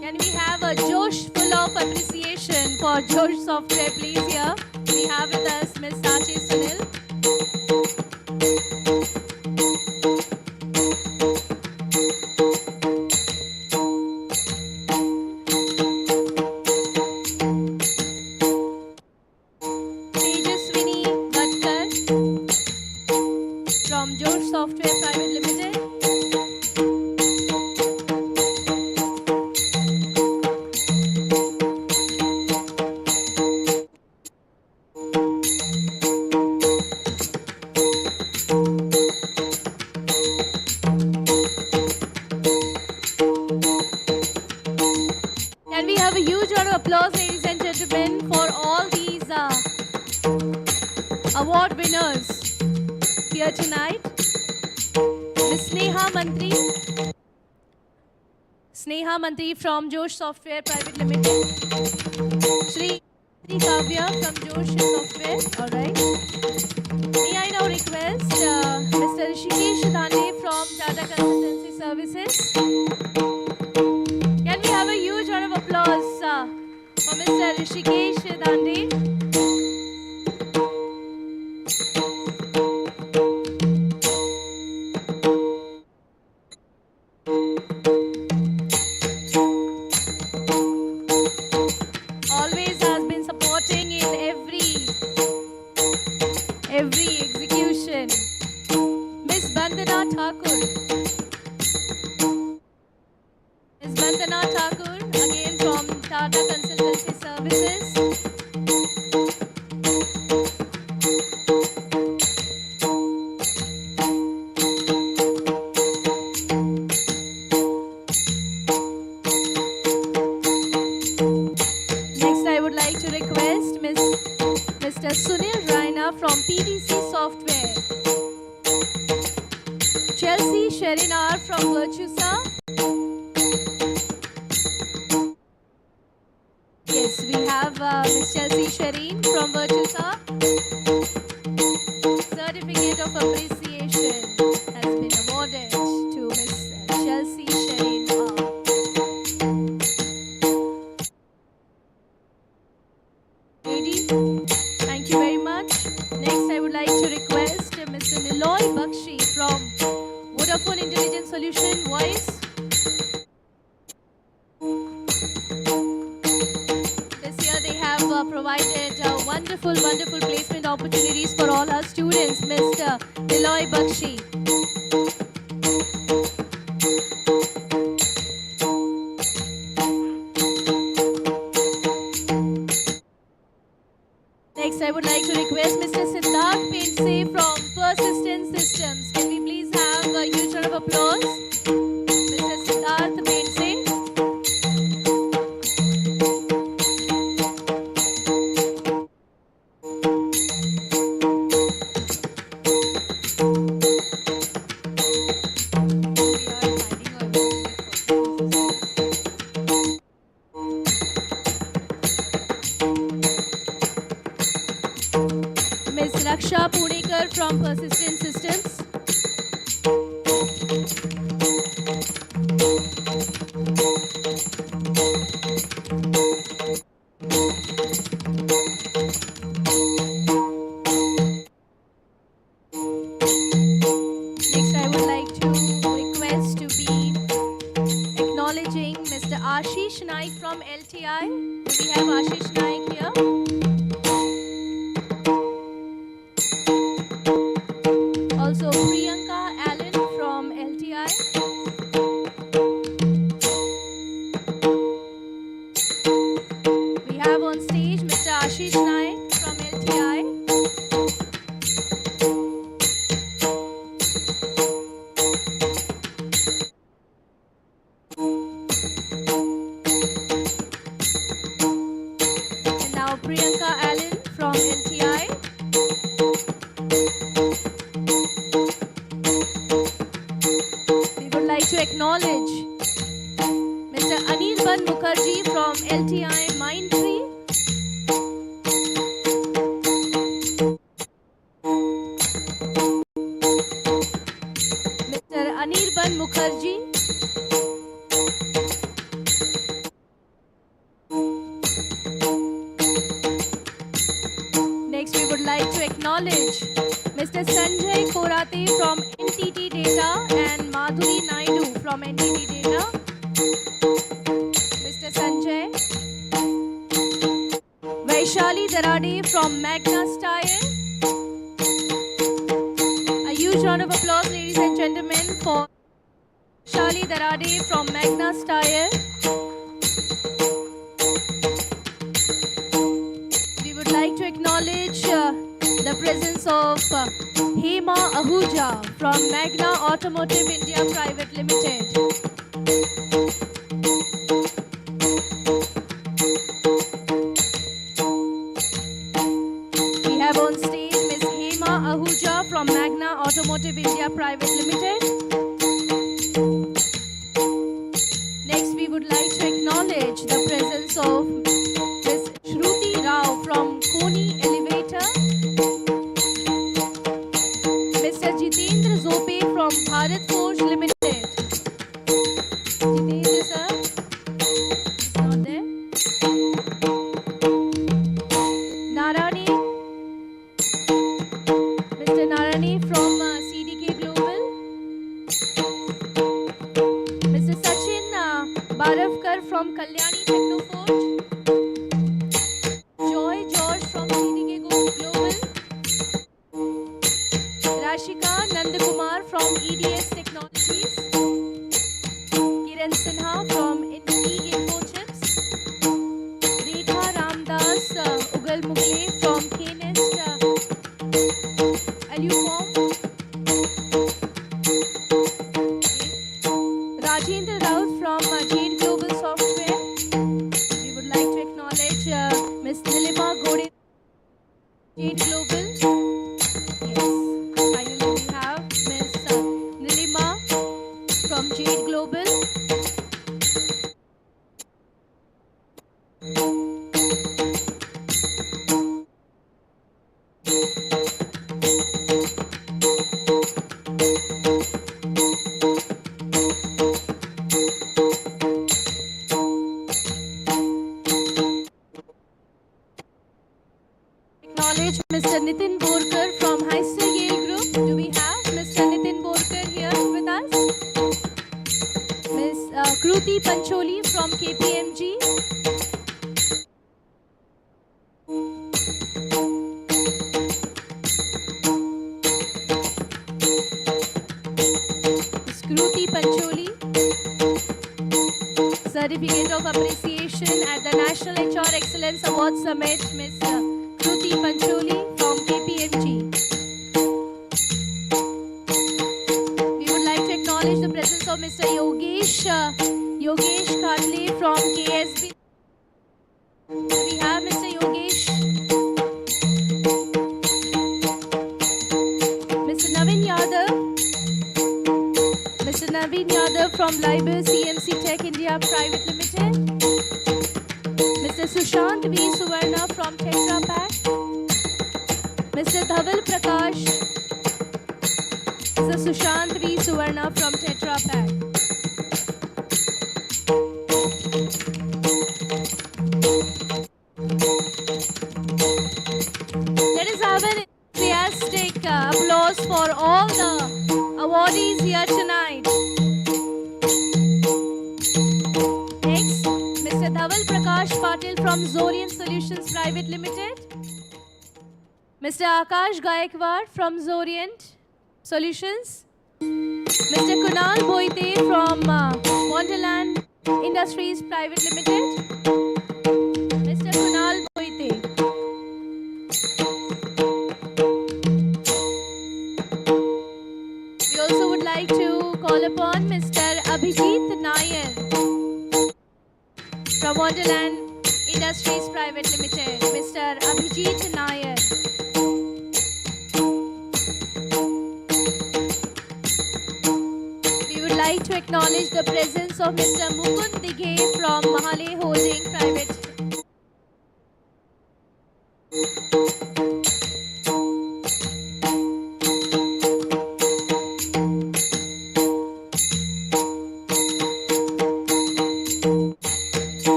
Can we have a Josh full of appreciation for Josh Software, please? Here we have with us Ms. Sachi Sunil. Tejaswini Bhatkar from Josh Software Private Limited. Can we have a huge round of applause, ladies and gentlemen, for all these award winners here tonight? Ms. Sneha Mantri from Josh Software Private Limited. Shri Kavya from Josh Software. All right. May I now request Mr. Rishikesh Dande from Tata Consultancy Services? Can we have a huge round of applause for Mr. Rishikesh Dande? Always has been supporting in every execution. Miss Bandana Thakur. Ms. Vandana Thakur, again from Tata Consultancy Services. Next, I would like to request Mr. Sunil Raina from PVC Software. Chelsea Sherinar from Virtusa. Yes, we have Ms. Chelsea Shereen from Virtusa. Certificate of Appreciation has been awarded to Ms. Chelsea Shereen. Lady, thank you very much. Next, I would like to request Mr. Niloy Bakshi from Vodafone Intelligent Solution Voice. Provided wonderful placement opportunities for all our students, Mr. Niloy Bakshi. Next, I would like to request Mr. Siddharth Painse from Persistent Systems. Can we please have a huge round of applause? Mr. Siddharth Painse. Ms. Raksha Punekar from Persistent Systems. Ashish Naik from LTI. Do we have Ashish Naik here? Also Priyanka Allen from LTI. We have on stage Mr. Ashish Naik from LTI. And now Priyanka Allen from LTI. We would like to acknowledge Mr. Anirban Mukherjee from LTI Mindtree. Mr. Anirban Mukherjee. Next, we would like to acknowledge Mr. Sanjay Korate from MIT-ADT and Madhuri Naidu from MIT-ADT. Mr. Sanjay. Vaishali Darade from Magna Style. A huge round of applause, ladies and gentlemen, for Vaishali Darade from Magna Style. We would like to acknowledge the presence of Hema Ahuja from Magna Automotive India Private Limited. We have on stage Ms. Hema Ahuja from Magna Automotive India Private Limited. Next, we would like to acknowledge the presence of Ms. Shruti Rao from Koni Elevator. Mr. Jitendra Zope from Bharat Forge Limited. Jitendra sir is not there. Narani, Mr. Narani from CDK Global. Mr. Sachin Baravkar from Kalyani Technoforge. Joy George from CDK Global. Rashika Nandakumar from EDS Technologies. Kiran Sinha from E-Infochips. Rekha Ramdas Ugal Mugle from Knest Aluform. Rajendra Raut from Jade Global Software. We would like to acknowledge Ms. Nilima Gode, Jade Global. Yes, finally we have Ms. Nilima from Jade Global. Acknowledge Mr. Nitin Borkar from Heister Yale Group. Do we have Mr. Nitin Borkar here with us? Ms. Kruti Pancholi from KPMG. Ms. Kruti Pancholi. Certificate of Appreciation at the National HR Excellence Award Summit, Ms. Kruti Pancholi from KPMG. We would like to acknowledge the presence of Mr. Yogesh Khatri from KSB. We have Mr. Yogesh. Mr. Navin Yadav. Mr. Navin Yadav from Liber CMC Tech India Private Limited. Mr. Sushant V. Suvarna from Tetra Pak. Mr. Dhaval Prakash. Mr. Sushant V. Suvarna from Tetra Pak. Let us have an enthusiastic applause for all the awardees here tonight. Next, Mr. Patil from Zorian Solutions Private Limited. Mr. Akash Gaikwad from Zorient Solutions. Mr. Kunal Boite from Wonderland Industries Private Limited. Mr. Kunal Boite. We also would like to call upon Mr. Abhijit Nair from Wonderland Industries Private Limited. Mr. Abhijit Nair. We would like to acknowledge the presence of Mr. Mukund Dighe from Mahale Holding Private.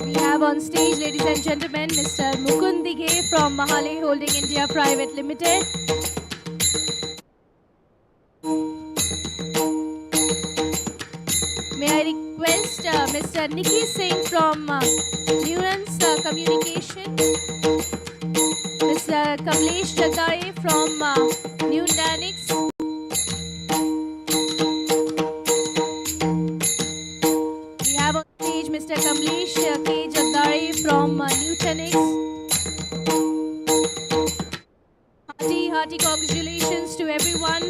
We have on stage, ladies and gentlemen, Mr. Mukund Dighe from Mahale Holding India Private Limited. May I request Mr. Nikki Singh from Nuance Communication, Mr. Kamlesh Jagdare from New Dynamics, we have on stage Mr. Kamlesh K. Jagdare from Nutanix. Hearty congratulations to everyone.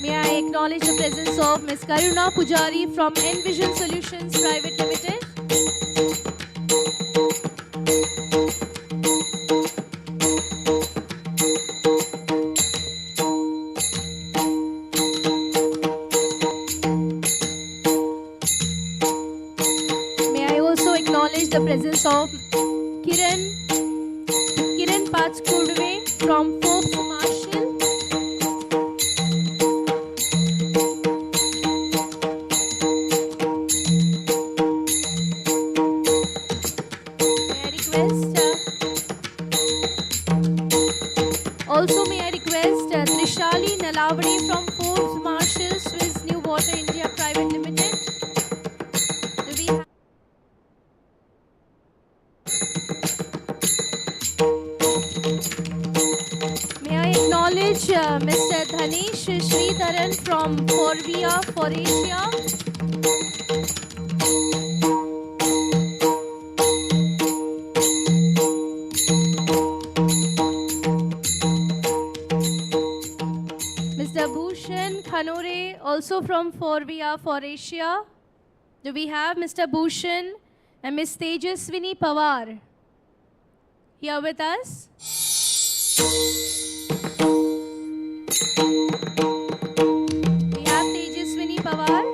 May I acknowledge the presence of Ms. Karuna Pujari from Envision Solutions Private Limited. May I also acknowledge the presence of Kiran Pachkurve from Forbes Marshall. Also, may I request Trishali Nalavadi from Forbes Marshall Swiss New Water India Private Limited. Do we have May I acknowledge Mr. Dhanesh Sridharan from Forvia for Asia. Mr. Bhushan Khanore, also from Forvia for Asia. Do we have Mr. Bhushan and Ms. Tejaswini Pawar here with us? We have Tejaswini Pawar.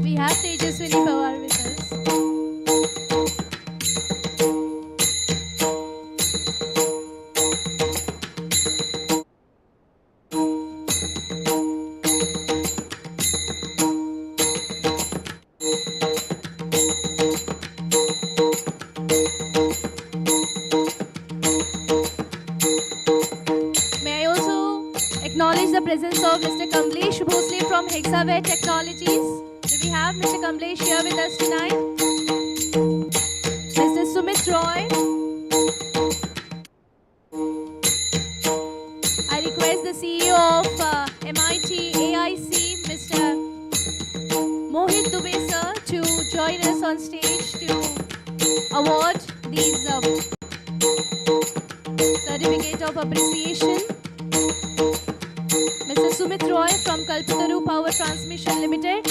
We have Tejaswini Pawar with us. May I also acknowledge the presence of Mr. Kamlesh Bhosle from Hexaware Technologies. Do we have Mr. Kamlesh here with us tonight? Mr. Sumit Roy. I request the CEO of MIT-AIC, Mr. Mohit Dubey sir, to join us on stage to award these certificate of appreciation. Mr. Sumit Roy from Kalpataru Power Transmission Limited.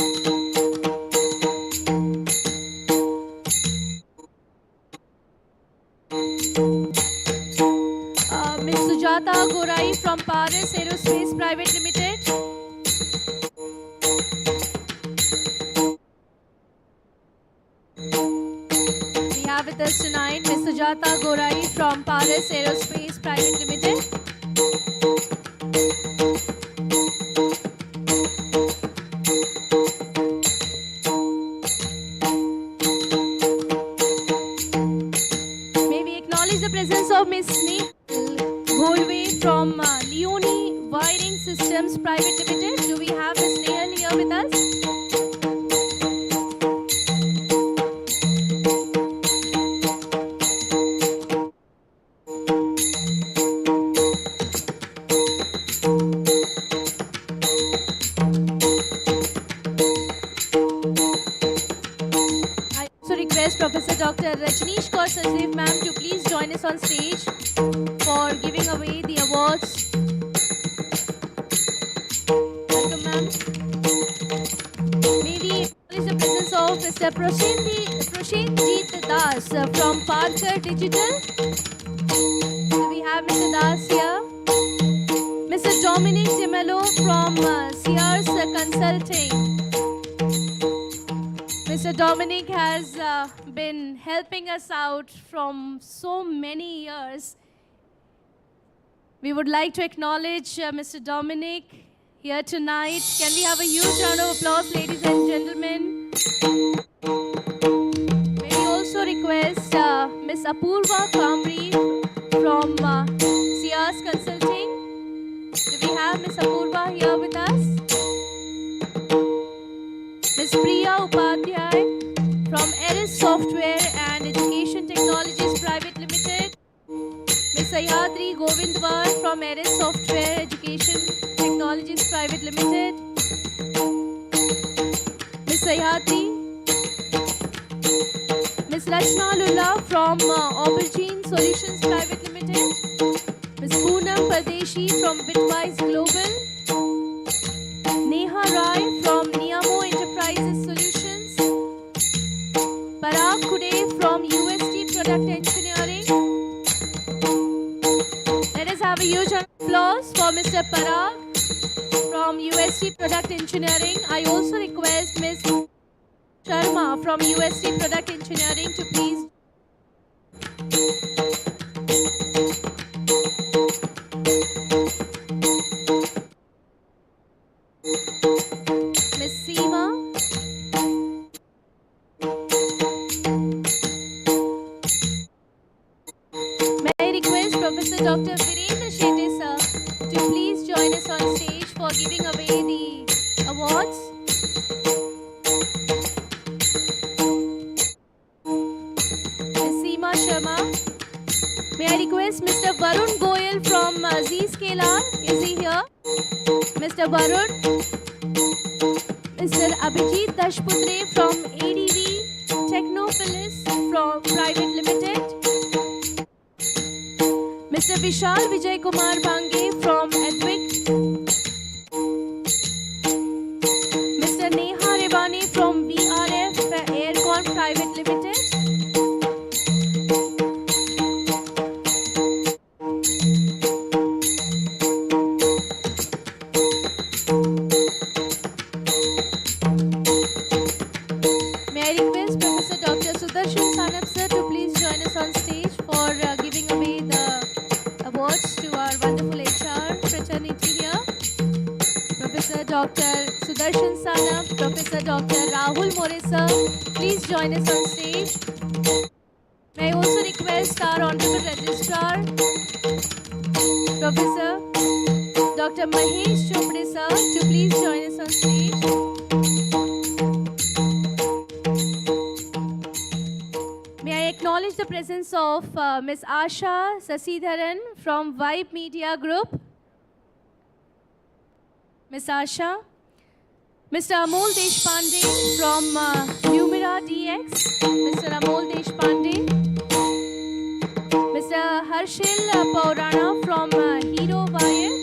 Ms. Sujata Gorai from Paris Aerospace Private Limited. We have with us tonight Ms. Sujata Gorai from Paris Aerospace Private Limited. Dr. Rajneesh Kaur Sachdev ma'am to please join us on stage for giving away the awards. Welcome, ma'am. May we acknowledge the presence of Mr. Proshenjit Das from Parker Digital. Do we have Mr. Das here? Mr. Dominic Dimelo from Sears Consulting. Mr. Dominic has been helping us out from so many years. We would like to acknowledge Mr. Dominic here tonight. Can we have a huge round of applause, ladies and gentlemen? May we also request Ms. Apurva Kamri from Sears Consulting. Do we have Ms. Apurva here with us? Ms. Priya Upadhyay from Eris Software and Education Technologies Private Limited. Ms. Sayadri Govindwar from Eris Software Education Technologies Private Limited. Ms. Sayadri. Ms. Rachna Lullah from Aubergine Solutions Private Limited. Ms. Poonam Pardeshi from Bitwise Global. Neha Rai from Niyamo Enterprises Solutions. Parag Kude from UST Product Engineering. Let us have a huge round of applause for Mr. Parag from UST Product Engineering. I also request Ms. Sharma from UST Product Engineering to please. Ms. Seema. May I request Professor Dr. Virendra Shetty sir to please join us on stage for giving away the awards. Ms. Seema Sharma. May I request Mr. Varun Goyal from Z-Scalar? Is he here? Mr. Varun. Mr. Abhijit Dashputre from ADV Technopolis from Private Limited. Mr. Vishal Vijay Kumar Bhange from Advic. Mr. Neha Revani from VRF Aircon Private Limited. May I request Professor Dr. Sudarshan Sanap sir to please join us on stage for giving away the awards to our wonderful HR fraternity here. Professor Dr. Sudarshan Sanap, Professor Dr. Rahul More sir, please join us on stage. May I also request our Honorable Registrar, Professor Dr. Mahesh Chopre sir, to please join us on stage. May I acknowledge the presence of Ms. Asha Sasidharan from Vibe Media Group. Ms. Asha. Mr. Amol Deshpande from Numera DX. Mr. Amol Deshpande. Mr. Harshil Paurana from Hero Wire.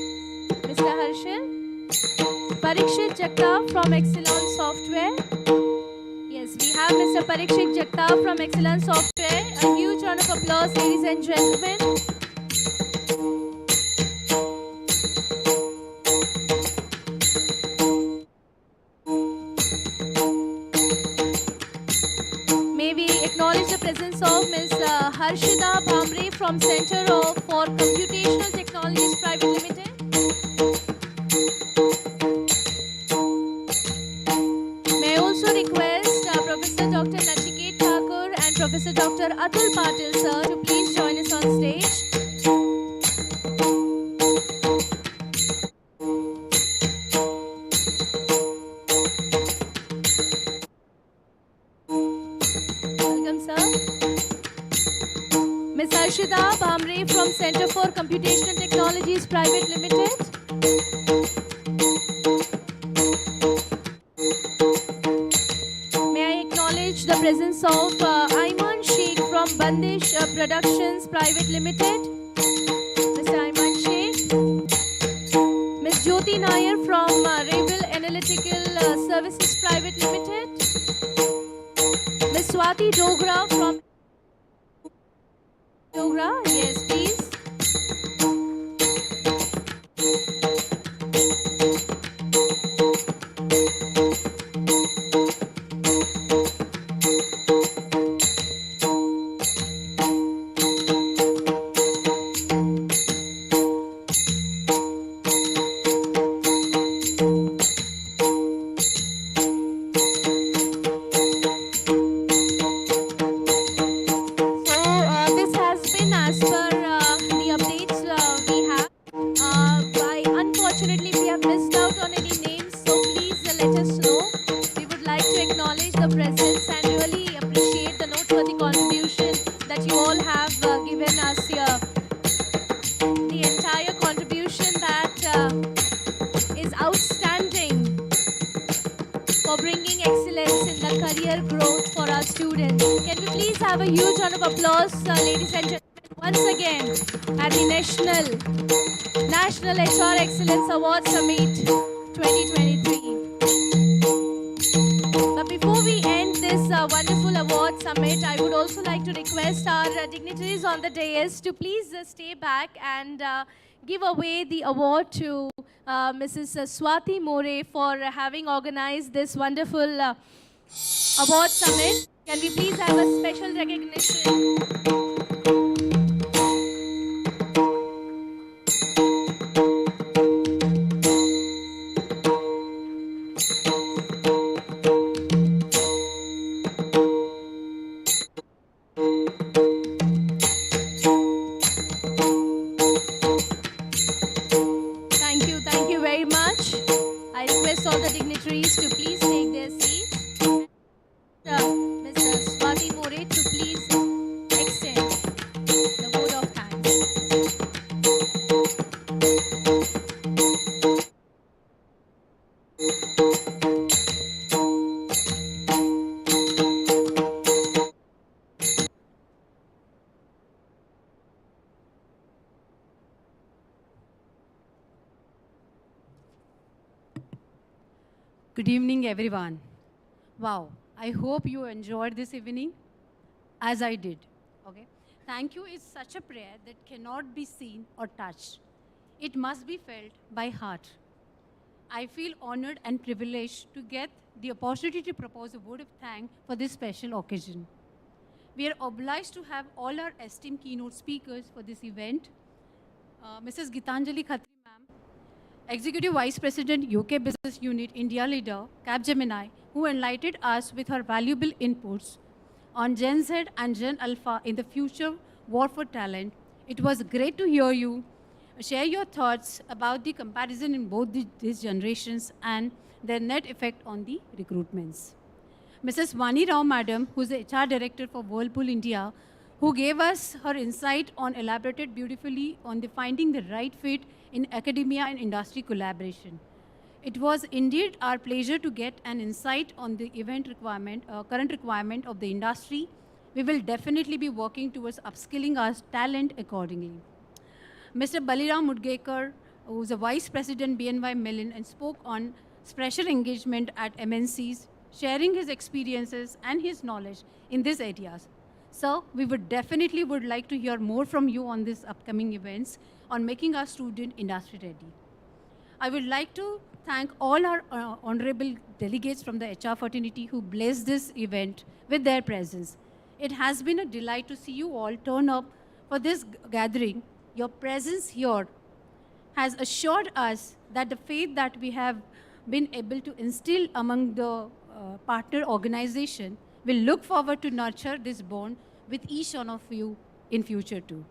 Mr. Harshil. Parikshit Jagtap from Excellent Software. Yes, we have Mr. Parikshit Jagtap from Excellent Software. A huge round of applause, ladies and gentlemen. May we acknowledge the presence of Ms. Harshida Bhamre from Center for Computational Technologies Private Limited. May I also request Professor Dr. Nachiket Thakur and Professor Dr. Atul Patil sir to please join us on stage. Welcome sir. Ms. Harshida Bhamre from Center for Computational Technologies Private Limited. May I acknowledge the presence of Ayman Bandish Productions Private Limited, Mr. Ayman Sheikh. Ms. Jyoti Nair from Rebel Analytical Services Private Limited. Ms. Swati Dogra from Dogra, yes please. This has been as per the updates we have. Unfortunately, we have missed out on any names, so please let us know. We would like to acknowledge the presence and really appreciate the noteworthy contribution that you all have given us here. The entire contribution that is outstanding for bringing excellence in the career growth for our students. Can we please have a huge round of applause, ladies and gentlemen, once again at the National HR Excellence Award Summit 2023. But before we end this wonderful award summit, I would also like to request our dignitaries on the dais to please stay back and give away the award to Mrs. Swati More for having organized this wonderful award summit. Can we please have a special recognition? Thank you very much. I request all the dignitaries to please take their seats. Mr. Swati More to please extend the vote of thanks. Good evening, everyone. Wow, I hope you enjoyed this evening as I did. Okay. Thank you is such a prayer that cannot be seen or touched. It must be felt by heart. I feel honored and privileged to get the opportunity to propose a word of thanks for this special occasion. We are obliged to have all our esteemed keynote speakers for this event. Mrs. Gitanjali Khatri, ma'am, Executive Vice President, UK Business Unit, India leader, Capgemini, who enlightened us with her valuable inputs on Gen Z and Gen Alpha in the future war for talent. It was great to hear you share your thoughts about the comparison in both these generations and their net effect on the recruitments. Mrs. Vani Rao, madam, who is the HR director for Whirlpool India, who gave us her insight on elaborated beautifully on the finding the right fit in academia and industry collaboration. It was indeed our pleasure to get an insight on the event requirement, current requirement of the industry. We will definitely be working towards upskilling our talent accordingly. Mr. Baliram Mudgeekar, who is a Vice President BNY Mellon and spoke on special engagement at MNCs, sharing his experiences and his knowledge in these areas. Sir, we would definitely like to hear more from you on these upcoming events on making our student industry ready. I would like to thank all our honorable delegates from the HR fraternity who blessed this event with their presence. It has been a delight to see you all turn up for this gathering. Your presence here has assured us that the faith that we have been able to instill among the partner organization will look forward to nurture this bond with each one of you in future too.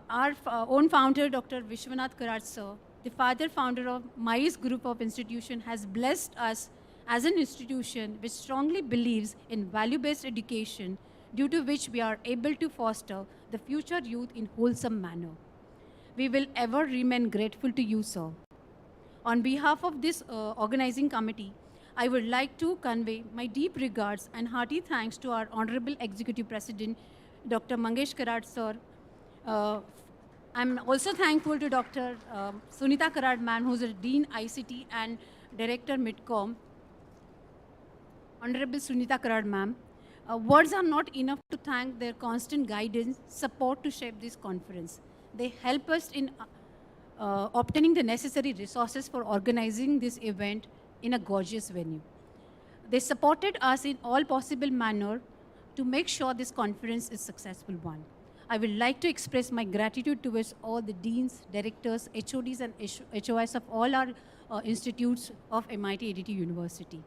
Our own founder, Dr. Vishwanath Karat sir, the founder of MICE group of institution, has blessed us as an institution which strongly believes in value-based education, due to which we are able to foster the future youth in wholesome manner. We will ever remain grateful to you, sir. On behalf of this organizing committee, I would like to convey my deep regards and hearty thanks to our Honorable Executive President, Dr. Mangesh sir. I'm also thankful to Dr. Sunita Karad ma'am, who's a Dean ICT and Director Midcom. Honorable Sunita Karad ma'am. Words are not enough to thank their constant guidance, support to shape this conference. They help us in obtaining the necessary resources for organizing this event in a gorgeous venue. They supported us in all possible manner to make sure this conference is a successful one. I would like to express my gratitude towards all the deans, directors, HODs, and HOIs of all our institutes of MIT-ADT University.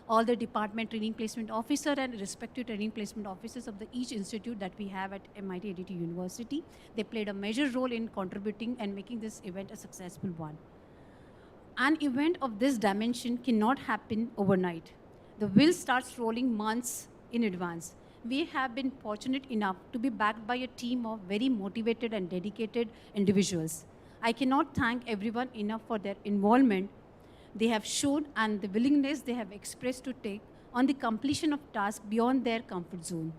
All the department training placement officer and respective training placement officers of each institute that we have at MIT-ADT University. They played a major role in contributing and making this event a successful one. An event of this dimension cannot happen overnight. The wheel starts rolling months in advance. We have been fortunate enough to be backed by a team of very motivated and dedicated individuals. I cannot thank everyone enough for their involvement they have shown and the willingness they have expressed to take on the completion of tasks beyond their comfort zone.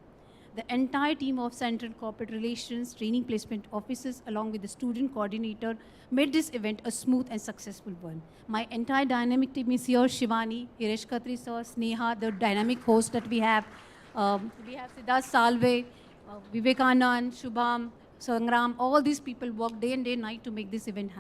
The entire team of Central Corporate Relations, Training Placement Officers, along with the student coordinator, made this event a smooth and successful one. My entire dynamic team is here: Shivani, Hirish Khatri sir, Sneha, the dynamic host that we have Siddharth Salve, Vivekanand, Shubham, Sangram. All these people work day and night to make this event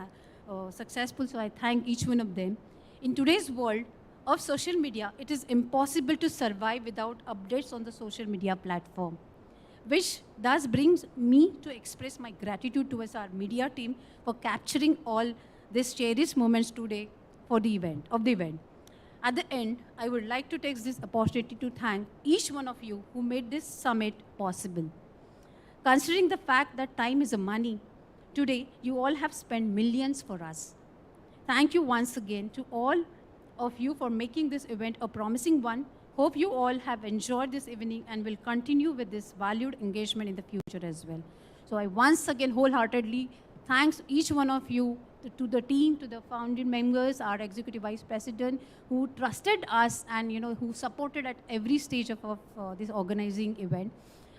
successful, so I thank each one of them. In today's world of social media, it is impossible to survive without updates on the social media platform, which thus brings me to express my gratitude towards our media team for capturing all these cherished moments today for the event. At the end, I would like to take this opportunity to thank each one of you who made this summit possible. Considering the fact that time is a money, today you all have spent millions for us. Thank you once again to all of you for making this event a promising one. Hope you all have enjoyed this evening and will continue with this valued engagement in the future as well. So I once again wholeheartedly thanks each one of you, to the team, to the founding members, our Executive Vice President, who trusted us and who supported at every stage of this organizing event.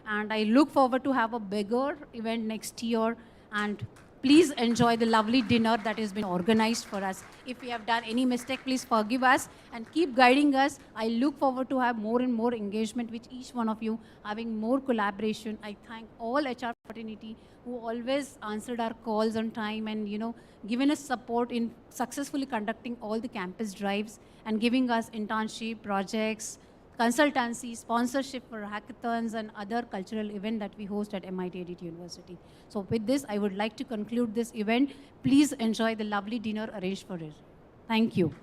And I look forward to have a bigger event next year, and please enjoy the lovely dinner that has been organized for us. If we have done any mistake, please forgive us and keep guiding us. I look forward to have more and more engagement with each one of you, having more collaboration. I thank all HR fraternity who always answered our calls on time and given us support in successfully conducting all the campus drives and giving us internship projects, consultancy, sponsorship for hackathons and other cultural events that we host at MIT-ADT University. So with this, I would like to conclude this event. Please enjoy the lovely dinner arranged for it. Thank you.